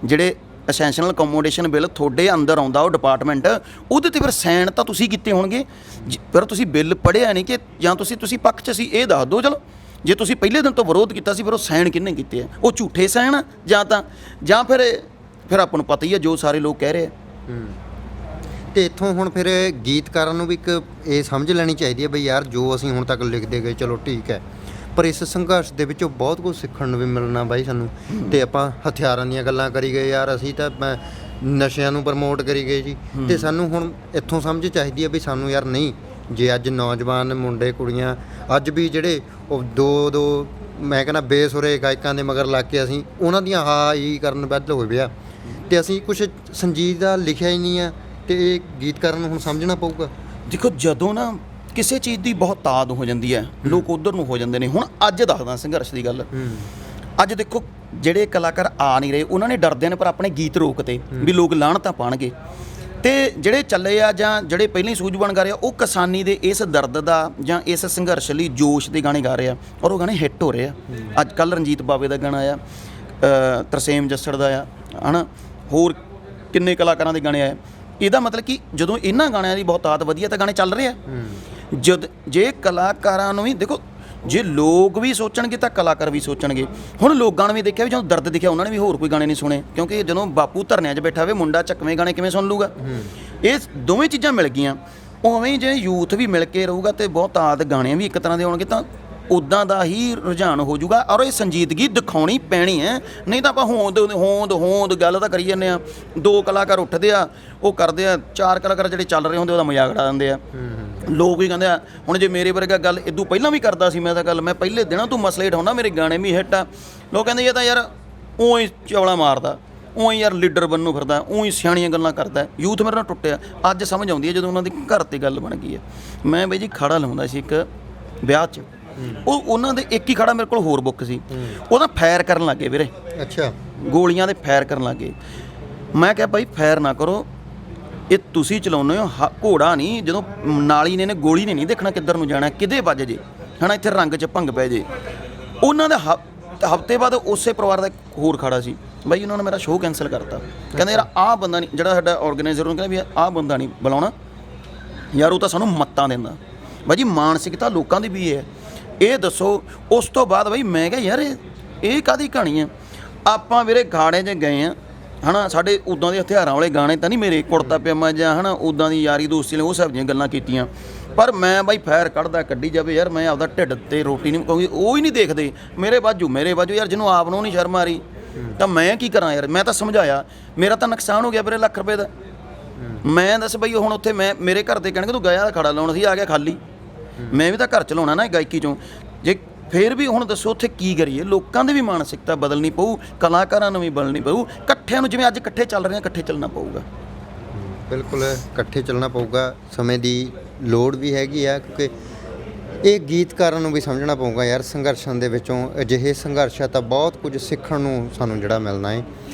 ਜਿਹੜੇ ਐਸੈਂਸ਼ਨਲ ਕਮੋਡੇਸ਼ਨ ਬਿੱਲ ਤੁਹਾਡੇ ਅੰਦਰ ਆਉਂਦਾ ਉਹ ਡਿਪਾਰਟਮੈਂਟ, ਉਹਦੇ ਤੇ ਫਿਰ ਸਾਈਨ ਤਾਂ ਤੁਸੀਂ ਕੀਤੇ ਹੋਣਗੇ। ਫਿਰ ਤੁਸੀਂ ਬਿੱਲ ਪੜ੍ਹਿਆ ਨਹੀਂ ਕਿ ਜਾਂ ਤੁਸੀਂ ਪੱਖ 'ਚ ਸੀ, ਇਹ ਦੱਸ ਦਿਓ। ਚਲੋ ਜੇ ਤੁਸੀਂ ਪਹਿਲੇ ਦਿਨ ਤੋਂ ਵਿਰੋਧ ਕੀਤਾ ਸੀ, ਫਿਰ ਉਹ ਸਾਈਨ ਕਿਹਨੇ ਕੀਤੇ ਆ? ਉਹ ਝੂਠੇ ਸਾਈਨ ਜਾਂ ਫਿਰ ਆਪਾਂ ਨੂੰ ਪਤਾ ਹੀ ਆ ਜੋ ਸਾਰੇ ਲੋਕ ਕਹਿ ਰਹੇ ਆ। ਤੇ ਇੱਥੋਂ ਹੁਣ ਫਿਰ ਗੀਤਕਾਰਾਂ ਨੂੰ ਵੀ ਇੱਕ ਇਹ ਸਮਝ ਲੈਣੀ ਚਾਹੀਦੀ ਹੈ ਬਈ ਯਾਰ ਜੋ ਅਸੀਂ ਹੁਣ ਤੱਕ ਲਿਖਦੇ ਗਏ ਚਲੋ ਠੀਕ ਹੈ, ਪਰ ਇਸ ਸੰਘਰਸ਼ ਦੇ ਵਿੱਚੋਂ ਬਹੁਤ ਕੁਝ ਸਿੱਖਣ ਨੂੰ ਵੀ ਮਿਲਣਾ ਬਾਈ ਸਾਨੂੰ। ਤੇ ਆਪਾਂ ਹਥਿਆਰਾਂ ਦੀਆਂ ਗੱਲਾਂ ਕਰੀ ਗਏ ਯਾਰ, ਅਸੀਂ ਤਾਂ ਨਸ਼ਿਆਂ ਨੂੰ ਪ੍ਰਮੋਟ ਕਰੀ ਗਏ ਜੀ। ਤੇ ਸਾਨੂੰ ਹੁਣ ਇੱਥੋਂ ਸਮਝ ਚਾਹੀਦੀ ਹੈ ਵੀ ਸਾਨੂੰ ਯਾਰ ਨਹੀਂ, ਜੇ ਅੱਜ ਨੌਜਵਾਨ ਮੁੰਡੇ ਕੁੜੀਆਂ ਅੱਜ ਵੀ ਜਿਹੜੇ ਉਹ ਦੋ ਮੈਂ ਕਹਿੰਦਾ ਬੇਸੁਰੇ ਗਾਇਕਾਂ ਦੇ ਮਗਰ ਲੱਗ ਕੇ ਅਸੀਂ ਉਹਨਾਂ ਦੀਆਂ ਹਾਈ ਕਰਨ ਵੱਧ ਹੋਏ ਪਿਆ, ਤੇ ਅਸੀਂ ਕੁਝ ਸੰਜੀਦਾ ਲਿਖਿਆ ਹੀ ਨਹੀਂ ਆ, ਤੇ ਇਹ ਗੀਤਕਾਰਾਂ ਨੂੰ ਹੁਣ ਸਮਝਣਾ ਪਊਗਾ। ਦੇਖੋ ਜਦੋਂ ਨਾ ਕਿਸੇ ਚੀਜ਼ ਦੀ ਬਹੁਤ ਤਾਦ ਹੋ ਜਾਂਦੀ ਹੈ, ਲੋਕ ਉਧਰ ਨੂੰ ਹੋ ਜਾਂਦੇ ਨੇ। ਹੁਣ ਅੱਜ ਦੱਸਦਾ ਸੰਘਰਸ਼ ਦੀ ਗੱਲ। ਅੱਜ ਦੇਖੋ ਜਿਹੜੇ ਕਲਾਕਾਰ ਆ ਨਹੀਂ ਰਹੇ, ਉਹਨਾਂ ਨੇ ਡਰਦੇ ਨੇ ਪਰ ਆਪਣੇ ਗੀਤ ਰੋਕਤੇ ਵੀ ਲੋਕ ਲਾਹਣਤਾਂ ਪਾਣਗੇ। ਤੇ ਜਿਹੜੇ ਚੱਲੇ ਆ ਜਾਂ ਜਿਹੜੇ ਪਹਿਲਾਂ ਹੀ ਸੂਝਵਾਨ ਗਾ ਰਹੇ ਆ, ਉਹ ਕਿਸਾਨੀ ਦੇ ਇਸ ਦਰਦ ਦਾ ਜਾਂ ਇਸ ਸੰਘਰਸ਼ ਲਈ ਜੋਸ਼ ਦੇ ਗਾਣੇ ਗਾ ਰਹੇ ਆ, ਔਰ ਉਹ ਗਾਣੇ ਹਿੱਟ ਹੋ ਰਹੇ ਆ। ਅੱਜ ਕੱਲ੍ਹ ਰਣਜੀਤ ਬਾਵੇ ਦਾ ਗਾਣਾ ਆ, ਤਰਸੇਮ ਜੱਸੜ ਦਾ ਆ, ਹੈ ਨਾ, ਹੋਰ ਕਿੰਨੇ ਕਲਾਕਾਰਾਂ ਦੇ ਗਾਣੇ ਆਏ। ਇਹਦਾ ਮਤਲਬ ਕਿ ਜਦੋਂ ਇਹਨਾਂ ਗਾਣਿਆਂ ਦੀ ਬਹੁਤਾਤ ਵਧੀਆ ਤਾਂ ਗਾਣੇ ਚੱਲ ਰਹੇ ਆ। ਜੇ ਕਲਾਕਾਰਾਂ ਨੂੰ ਵੀ ਦੇਖੋ, ਜੇ ਲੋਕ ਵੀ ਸੋਚਣਗੇ ਤਾਂ ਕਲਾਕਾਰ ਵੀ ਸੋਚਣਗੇ। ਹੁਣ ਲੋਕਾਂ ਨੇ ਵੀ ਦੇਖਿਆ ਵੀ ਜਦੋਂ ਦਰਦ ਦਿਖਿਆ ਉਹਨਾਂ ਨੇ ਵੀ ਹੋਰ ਕੋਈ ਗਾਣੇ ਨਹੀਂ ਸੁਣੇ, ਕਿਉਂਕਿ ਜਦੋਂ ਬਾਪੂ ਧਰਨਿਆਂ 'ਚ ਬੈਠਾ ਹੋਵੇ ਮੁੰਡਾ ਚੱਕਵੇਂ ਗਾਣੇ ਕਿਵੇਂ ਸੁਣ ਲੂਗਾ? ਇਹ ਦੋਵੇਂ ਚੀਜ਼ਾਂ ਮਿਲ ਗਈਆਂ। ਉਵੇਂ ਜੇ ਯੂਥ ਵੀ ਮਿਲ ਕੇ ਰਹੂਗਾ ਤੇ ਬਹੁਤਾਤ ਗਾਣੇ ਵੀ ਇੱਕ ਤਰ੍ਹਾਂ ਦੇ ਆਉਣਗੇ, ਤਾਂ ਉੱਦਾਂ ਦਾ ਹੀ ਰੁਝਾਨ ਹੋ ਜਾਊਗਾ। ਔਰ ਇਹ ਸੰਜੀਦਗੀ ਦਿਖਾਉਣੀ ਪੈਣੀ ਹੈ, ਨਹੀਂ ਤਾਂ ਆਪਾਂ ਹੋਂਦ ਗੱਲ ਤਾਂ ਕਰੀ ਜਾਂਦੇ ਆ। 2 ਕਲਾਕਾਰ ਉੱਠਦੇ ਆ, ਉਹ ਕਰਦੇ ਆ, 4 ਕਲਾਕਾਰ ਜਿਹੜੇ ਚੱਲ ਰਹੇ ਹੁੰਦੇ ਉਹਦਾ ਮਜ਼ਾਕ ਉਡਾ ਦਿੰਦੇ ਆ। ਲੋਕ ਵੀ ਕਹਿੰਦੇ ਆ, ਹੁਣ ਜੇ ਮੇਰੇ ਵਰਗਾ ਗੱਲ ਇਦੋਂ ਪਹਿਲਾਂ ਵੀ ਕਰਦਾ ਸੀ, ਮੈਂ ਤਾਂ ਗੱਲ ਮੈਂ ਪਹਿਲੇ ਦਿਨਾਂ ਤੋਂ ਮਸਲੇ ਉਠਾਉਂਦਾ, ਮੇਰੇ ਗਾਣੇ ਵੀ ਹਿੱਟ ਆ। ਲੋਕ ਕਹਿੰਦੇ ਇਹ ਤਾਂ ਯਾਰ ਊਂ ਚੌਲਾ ਮਾਰਦਾ, ਊਂ ਯਾਰ ਲੀਡਰ ਬਣਨੋਂ ਫਿਰਦਾ, ਊਂ ਸਿਆਣੀਆਂ ਗੱਲਾਂ ਕਰਦਾ। ਯੂਥ ਮੇਰੇ ਨਾਲ ਟੁੱਟਿਆ। ਅੱਜ ਸਮਝ ਆਉਂਦੀ ਹੈ ਜਦੋਂ ਉਹਨਾਂ ਦੇ ਘਰ 'ਤੇ ਗੱਲ ਬਣ ਗਈ ਹੈ। ਮੈਂ ਬਈ ਜੀ ਖੜਾ ਲਾਉਂਦਾ ਸੀ ਇੱਕ ਵਿਆਹ 'ਚ, ਉਹ ਉਹਨਾਂ ਦੇ ਇੱਕ ਹੀ ਖੜਾ ਮੇਰੇ ਕੋਲ ਹੋਰ ਬੁੱਕ ਸੀ, ਉਹ ਤਾਂ ਫਾਇਰ ਕਰਨ ਲੱਗੇ ਵੀਰੇ। ਅੱਛਾ। ਗੋਲੀਆਂ ਦੇ ਫਾਇਰ ਕਰਨ ਲੱਗੇ। ਮੈਂ ਕਿਹਾ ਭਾਈ ਫਾਇਰ ਨਾ ਕਰੋ, ਇਹ ਤੁਸੀਂ ਚਲਾਉਂਦੇ ਹੋ ਘੋੜਾ ਨਹੀਂ, ਜਦੋਂ ਨਾਲੀ ਨੇ ਗੋਲੀ ਨੇ ਨਹੀਂ ਦੇਖਣਾ ਕਿੱਧਰ ਨੂੰ ਜਾਣਾ, ਕਿਹਦੇ ਵੱਜ ਜੇ ਹਨਾ, ਇੱਥੇ ਰੰਗ 'ਚ ਭੰਗ ਪੈ ਜੇ। ਉਹਨਾਂ ਦਾ ਹਫ਼ਤੇ ਬਾਅਦ ਉਸੇ ਪਰਿਵਾਰ ਦਾ ਇੱਕ ਹੋਰ ਖੜਾ ਸੀ ਬਾਈ, ਉਹਨਾਂ ਨੇ ਮੇਰਾ ਸ਼ੋਅ ਕੈਂਸਲ ਕਰਤਾ। ਕਹਿੰਦੇ ਯਾਰ ਆਹ ਬੰਦਾ ਨਹੀਂ, ਜਿਹੜਾ ਸਾਡਾ ਆਰਗੇਨਾਈਜ਼ਰ ਉਹਨੂੰ ਕਹਿੰਦਾ ਵੀ ਆਹ ਬੰਦਾ ਨਹੀਂ ਬੁਲਾਉਣਾ ਯਾਰ, ਉਹ ਤਾਂ ਸਾਨੂੰ ਮੱਤਾਂ ਦਿੰਦਾ। ਬਾਈ ਜੀ ਮਾਨਸਿਕਤਾ ਲੋਕਾਂ ਦੀ ਵੀ ਹੈ, ਇਹ ਦੱਸੋ। ਉਸ ਤੋਂ ਬਾਅਦ ਬਾਈ ਮੈਂ ਕਿਹਾ ਯਾਰ ਇਹ ਕਾਹਦੀ ਕਹਾਣੀ ਹੈ। ਆਪਾਂ ਵੀਰੇ ਗਾਣੇ 'ਚ ਗਏ ਆ ਹਨਾ, ਸਾਡੇ ਉੱਦਾਂ ਦੇ ਹਥਿਆਰਾਂ ਵਾਲੇ ਗਾਣੇ ਤਾਂ ਨਹੀਂ ਮੇਰੇ, ਕੁੜਤਾ ਪਜਾਮਾ ਜਾਂ ਹਨਾ ਉੱਦਾਂ ਦੀ ਯਾਰੀ ਦੋਸਤੀ ਲਈ ਉਹ ਸਭ ਦੀਆਂ ਗੱਲਾਂ ਕੀਤੀਆਂ। ਪਰ ਮੈਂ ਬਾਈ ਫੈਰ ਕੱਢੀ ਜਾਵੇ ਯਾਰ, ਮੈਂ ਆਪਦਾ ਢਿੱਡ ਤੇ ਰੋਟੀ ਨਹੀਂ ਕਹੂੰਗੀ, ਉਹ ਹੀ ਨਹੀਂ ਦੇਖਦੇ ਮੇਰੇ ਬਾਜੂ ਯਾਰ, ਜਿਹਨੂੰ ਆਪ ਨੂੰ ਨਹੀਂ ਸ਼ਰਮ ਆ ਰਹੀ ਤਾਂ ਮੈਂ ਕੀ ਕਰਾਂ ਯਾਰ। ਮੈਂ ਤਾਂ ਸਮਝਾਇਆ, ਮੇਰਾ ਤਾਂ ਨੁਕਸਾਨ ਹੋ ਗਿਆ ਵੀਰੇ ਲੱਖ ਰੁਪਏ ਦਾ। ਮੈਂ ਦੱਸ ਬਈ ਹੁਣ ਉੱਥੇ ਮੇਰੇ ਘਰ ਦੇ ਕਹਿਣਗੇ ਤੂੰ ਗਿਆ ਖੜਾ ਲਾਉਣਾ ਸੀ, ਆ ਗਿਆ ਖਾਲੀ। ਮੈਂ ਵੀ ਤਾਂ ਘਰ ਚਲਾਉਣਾ ਨਾ ਗਾਇਕੀ 'ਚੋਂ। ਜੇ ਫਿਰ ਵੀ ਹੁਣ ਦੱਸੋ ਉੱਥੇ ਕੀ ਕਰੀਏ। ਲੋਕਾਂ ਦੀ ਵੀ ਮਾਨਸਿਕਤਾ ਬਦਲਣੀ ਪਊ, ਕਲਾਕਾਰਾਂ ਨੂੰ ਵੀ ਬਦਲਣੀ ਪਊ, ਇਕੱਠਿਆਂ ਨੂੰ ਜਿਵੇਂ ਅੱਜ ਇਕੱਠੇ ਚੱਲ ਰਹੇ ਆ ਇਕੱਠੇ ਚੱਲਣਾ ਪਊਗਾ। ਬਿਲਕੁਲ ਇਕੱਠੇ ਚੱਲਣਾ ਪਊਗਾ। ਸਮੇਂ ਦੀ ਲੋੜ ਵੀ ਹੈਗੀ ਆ, ਕਿਉਂਕਿ ਇਹ ਗੀਤਕਾਰਾਂ ਨੂੰ ਵੀ ਸਮਝਣਾ ਪਊਗਾ ਯਾਰ, ਸੰਘਰਸ਼ਾਂ ਦੇ ਵਿੱਚੋਂ ਅਜਿਹੇ ਸੰਘਰਸ਼ ਆ ਤਾਂ ਬਹੁਤ ਕੁਝ ਸਿੱਖਣ ਨੂੰ ਸਾਨੂੰ ਜਿਹੜਾ ਮਿਲਣਾ ਹੈ,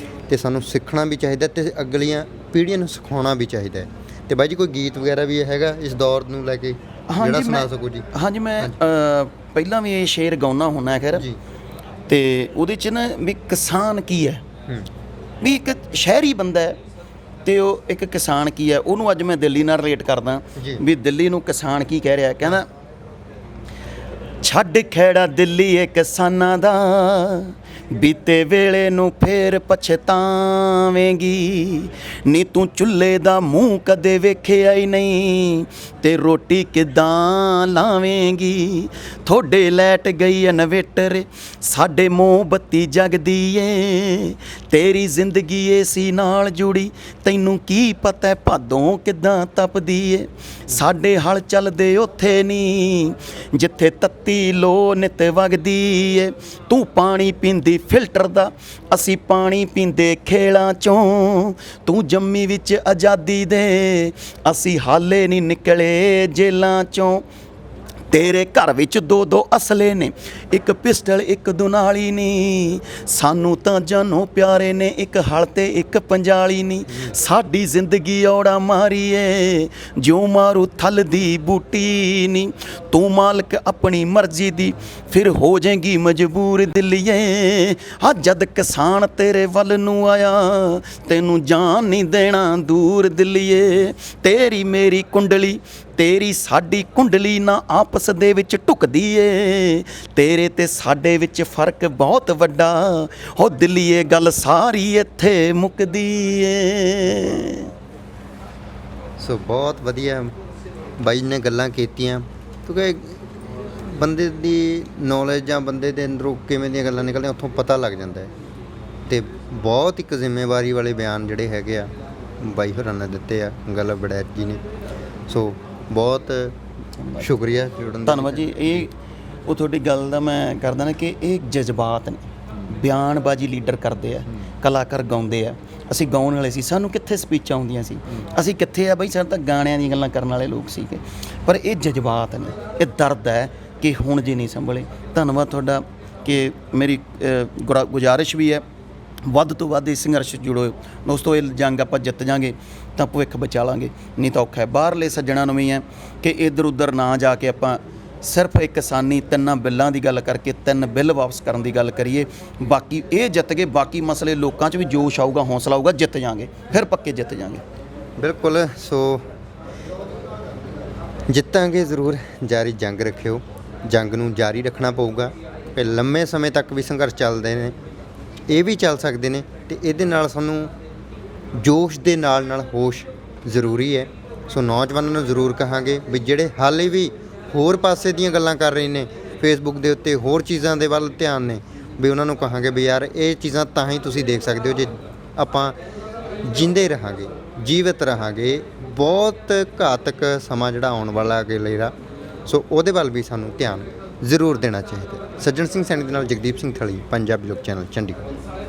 ਤੇ ਸਾਨੂੰ ਸਿੱਖਣਾ ਵੀ ਚਾਹੀਦਾ ਤੇ ਅਗਲੀਆਂ ਪੀੜ੍ਹੀਆਂ ਨੂੰ ਸਿਖਾਉਣਾ ਵੀ ਚਾਹੀਦਾ ਹੈ। ਤੇ ਬਾਈ ਜੀ ਕੋਈ ਗੀਤ ਵਗੈਰਾ ਵੀ ਹੈਗਾ ਇਸ ਦੌਰ ਨੂੰ ਲੈ ਕੇ ਜਿਹੜਾ ਸੁਣਾ ਸਕੋ ਜੀ? ਹਾਂਜੀ ਮੈਂ ਪਹਿਲਾਂ ਵੀ ਇਹ ਸ਼ੇਰ ਗਾਉਣਾ ਹੁੰਦਾ ਖੈਰ ਜੀ, ਤੇ ਉਹਦੇ 'ਚ ਨਾ ਵੀ ਕਿਸਾਨ ਕੀ ਹੈ, ਵੀ ਇੱਕ ਸ਼ਹਿਰੀ ਬੰਦਾ ਹੈ ਤੇ ਉਹ ਇੱਕ ਕਿਸਾਨ ਕੀ ਹੈ, ਉਹਨੂੰ ਅੱਜ ਮੈਂ ਦਿੱਲੀ ਨਾਲ ਰਿਲੇਟ ਕਰਦਾ ਵੀ ਦਿੱਲੀ ਨੂੰ ਕਿਸਾਨ ਕੀ ਕਹਿ ਰਿਹਾ। ਕਹਿੰਦਾ ਛੱਡ ਖੇੜਾ ਦਿੱਲੀ ਏ ਕਿਸਾਨਾਂ ਦਾ, ਬੀਤੇ ਵੇਲੇ ਨੂੰ ਫੇਰ ਪਛਤਾਵੇਂਗੀ, ਨੀ ਤੂੰ ਚੁੱਲ੍ਹੇ ਦਾ ਮੂੰਹ ਕਦੇ ਵੇਖਿਆ ਹੀ ਨਹੀਂ, ਤੇ ਰੋਟੀ ਕਿੱਦਾਂ ਲਾਵੇਂਗੀ। ਥੋੜੇ ਲੈਟ ਗਈ ਇਨਵੇਟਰ, ਸਾਡੇ ਮੋਮਬੱਤੀ ਜਗਦੀ ਏ, ਤੇਰੀ ਜ਼ਿੰਦਗੀ ਏਸੀ ਨਾਲ ਜੁੜੀ, ਤੈਨੂੰ ਕੀ ਪਤਾ ਭਾਦੋਂ ਕਿੱਦਾਂ ਤਪਦੀ ਏ। ਸਾਡੇ ਹਲ ਚੱਲਦੇ ਉੱਥੇ ਨਹੀਂ ਜਿੱਥੇ ਤੱਤੀ ਲੋ ਨਿਤ ਵਗਦੀ ਏ, ਤੂੰ ਪਾਣੀ ਪੀਂਦੀ ਫਿਲਟਰ ਦਾ, ਅਸੀਂ ਪਾਣੀ ਪੀਂਦੇ ਖੇਲਾਂ ਚੋਂ, ਤੂੰ ਜੰਮੀ ਵਿੱਚ ਆਜ਼ਾਦੀ ਦੇ, ਅਸੀਂ ਹਾਲੇ ਨਹੀਂ ਨਿਕਲੇ ਜੇਲਾਂ ਚੋਂ। ਤੇਰੇ ਘਰ ਵਿੱਚ 2-2 ਅਸਲੇ ਨੇ, ਇੱਕ ਪਿਸਟਲ ਇੱਕ ਦੁਨਾਲੀ ਨੀ, ਸਾਨੂੰ ਤਾਂ ਜਾਨੋਂ ਪਿਆਰੇ ਨੇ, ਇੱਕ ਹਲ ਤੇ ਇੱਕ ਪੰਜਾਲੀ ਨੀ। ਸਾਡੀ ਜ਼ਿੰਦਗੀ ਔੜਾ ਮਾਰੀਏ, ਜਿਉਂ ਮਾਰੂ ਥਲ ਦੀ ਬੂਟੀ ਨੀ, ਤੂੰ ਮਾਲਕ ਆਪਣੀ ਮਰਜ਼ੀ ਦੀ, ਫਿਰ ਹੋ ਜਾਏਗੀ ਮਜਬੂਰ ਦਿੱਲੀਏ। ਆ ਜਦ ਕਿਸਾਨ ਤੇਰੇ ਵੱਲ ਨੂੰ ਆਇਆ, ਤੈਨੂੰ ਜਾਨ ਨਹੀਂ ਦੇਣਾ ਦੂਰ ਦਿੱਲੀਏ। ਤੇਰੀ ਮੇਰੀ ਕੁੰਡਲੀ, ਤੇਰੀ ਸਾਡੀ ਕੁੰਡਲੀ ਨਾ ਆਪਸ ਦੇ ਵਿੱਚ ਢੁਕਦੀ ਏ, ਤੇਰੇ ਤੇ ਸਾਡੇ ਵਿੱਚ ਫਰਕ ਬਹੁਤ ਵੱਡਾ, ਹੋ ਦਿੱਲੀਏ ਗੱਲ ਸਾਰੀ ਇੱਥੇ ਮੁੱਕਦੀ ਏ। ਸੋ ਬਹੁਤ ਵਧੀਆ ਬਾਈ ਨੇ ਗੱਲਾਂ ਕੀਤੀਆਂ, ਕਿਉਂਕਿ ਬੰਦੇ ਦੀ ਨੌਲੇਜ ਜਾਂ ਬੰਦੇ ਦੇ ਅੰਦਰੋਂ ਕਿਵੇਂ ਦੀਆਂ ਗੱਲਾਂ ਨਿਕਲਦੀਆਂ ਉੱਥੋਂ ਪਤਾ ਲੱਗ ਜਾਂਦਾ ਹੈ। ਤੇ ਬਹੁਤ ਇੱਕ ਜ਼ਿੰਮੇਵਾਰੀ ਵਾਲੇ ਬਿਆਨ ਜਿਹੜੇ ਹੈਗੇ ਆ ਬਾਈ ਹੋਰਾਂ ਨੇ ਦਿੱਤੇ ਆ, ਗੱਲ ਵੜੈਚ ਜੀ ਨੇ। ਸੋ ਬਹੁਤ ਸ਼ੁਕਰੀਆ ਜੁੜਨ ਦਾ। ਧੰਨਵਾਦ ਜੀ। ਇਹ ਉਹ ਤੁਹਾਡੀ ਗੱਲ ਦਾ ਮੈਂ ਕਰਦਾ ਨਾ ਕਿ ਇਹ ਜਜ਼ਬਾਤ ਨੇ, ਬਿਆਨਬਾਜ਼ੀ ਲੀਡਰ ਕਰਦੇ ਆ, ਕਲਾਕਾਰ ਗਾਉਂਦੇ ਆ, ਅਸੀਂ ਗਾਉਣ ਵਾਲੇ ਸੀ, ਸਾਨੂੰ ਕਿੱਥੇ ਸਪੀਚਾਂ ਆਉਂਦੀਆਂ ਸੀ, ਅਸੀਂ ਕਿੱਥੇ ਆ ਬਈ, ਸਾਨੂੰ ਤਾਂ ਗਾਣਿਆਂ ਦੀਆਂ ਗੱਲਾਂ ਕਰਨ ਵਾਲੇ ਲੋਕ ਸੀਗੇ। ਪਰ ਇਹ ਜਜ਼ਬਾਤ ਨੇ, ਇਹ ਦਰਦ ਹੈ ਕਿ ਹੁਣ ਜੇ ਨਹੀਂ ਸੰਭਲੇ। ਧੰਨਵਾਦ ਤੁਹਾਡਾ ਕਿ ਮੇਰੀ ਗੁਜ਼ਾਰਿਸ਼ ਵੀ ਹੈ ਵੱਧ ਤੋਂ ਵੱਧ ਇਸ ਸੰਘਰਸ਼ ਜੁੜੋ ਦੋਸਤੋ। ਇਹ ਜੰਗ ਆਪਾਂ ਜਿੱਤ ਜਾਵਾਂਗੇ ਤਾਂ ਭਵਿੱਖ ਬਚਾ ਲਾਂਗੇ, ਨਹੀਂ ਤਾਂ ਔਖਾ ਹੈ। ਬਾਹਰਲੇ ਸੱਜਣਾਂ ਨੂੰ ਵੀ ਹੈ ਕਿ ਇੱਧਰ ਉੱਧਰ ਨਾ ਜਾ ਕੇ ਆਪਾਂ ਸਿਰਫ ਇੱਕ ਕਿਸਾਨੀ 3 ਬਿੱਲਾਂ ਦੀ ਗੱਲ ਕਰਕੇ 3 ਬਿੱਲ ਵਾਪਸ ਕਰਨ ਦੀ ਗੱਲ ਕਰੀਏ। ਬਾਕੀ ਇਹ ਜਿੱਤ ਗਏ, ਬਾਕੀ ਮਸਲੇ ਲੋਕਾਂ 'ਚ ਵੀ ਜੋਸ਼ ਆਊਗਾ, ਹੌਸਲਾ ਆਊਗਾ, ਜਿੱਤ ਜਾਵਾਂਗੇ, ਫਿਰ ਪੱਕੇ ਜਿੱਤ ਜਾਵਾਂਗੇ। ਬਿਲਕੁਲ। ਸੋ ਜਿੱਤਾਂਗੇ ਜ਼ਰੂਰ। ਜਾਰੀ ਜੰਗ ਰੱਖਿਓ, ਜੰਗ ਨੂੰ ਜਾਰੀ ਰੱਖਣਾ ਪਊਗਾ ਕਿ ਲੰਮੇ ਸਮੇਂ ਤੱਕ ਵੀ ਸੰਘਰਸ਼ ਚੱਲਦੇ ਨੇ, ਇਹ ਵੀ ਚੱਲ ਸਕਦੇ ਨੇ, ਤੇ ਇਹਦੇ ਨਾਲ ਸਾਨੂੰ ਜੋਸ਼ ਦੇ ਨਾਲ ਨਾਲ ਹੋਸ਼ ਜ਼ਰੂਰੀ ਹੈ। ਸੋ ਨੌਜਵਾਨਾਂ ਨੂੰ ਜ਼ਰੂਰ ਕਹਾਂਗੇ ਵੀ ਜਿਹੜੇ ਹਾਲੇ ਵੀ ਹੋਰ ਪਾਸੇ ਦੀਆਂ ਗੱਲਾਂ ਕਰ ਰਹੇ ਨੇ, ਫੇਸਬੁੱਕ ਦੇ ਉੱਤੇ ਹੋਰ ਚੀਜ਼ਾਂ ਦੇ ਵੱਲ ਧਿਆਨ ਨੇ, ਵੀ ਉਹਨਾਂ ਨੂੰ ਕਹਾਂਗੇ ਵੀ ਯਾਰ ਇਹ ਚੀਜ਼ਾਂ ਤਾਂ ਹੀ ਤੁਸੀਂ ਦੇਖ ਸਕਦੇ ਹੋ ਜੇ ਆਪਾਂ ਜਿੰਦੇ ਰਹਾਂਗੇ, ਜੀਵਤ ਰਹਾਂਗੇ। ਬਹੁਤ ਘਾਤਕ ਸਮਾਂ ਜਿਹੜਾ ਆਉਣ ਵਾਲਾ ਅੱਗੇ ਲੇਰਾ, ਸੋ ਉਹਦੇ ਵੱਲ ਵੀ ਸਾਨੂੰ ਧਿਆਨ ਜ਼ਰੂਰ ਦੇਣਾ ਚਾਹੀਦਾ। ਸੱਜਣ ਸਿੰਘ ਸੈਣੀ ਦੇ ਨਾਲ ਜਗਦੀਪ ਸਿੰਘ ਥਲੀ, ਪੰਜਾਬੀ ਲੋਕ ਚੈਨਲ, ਚੰਡੀਗੜ੍ਹ।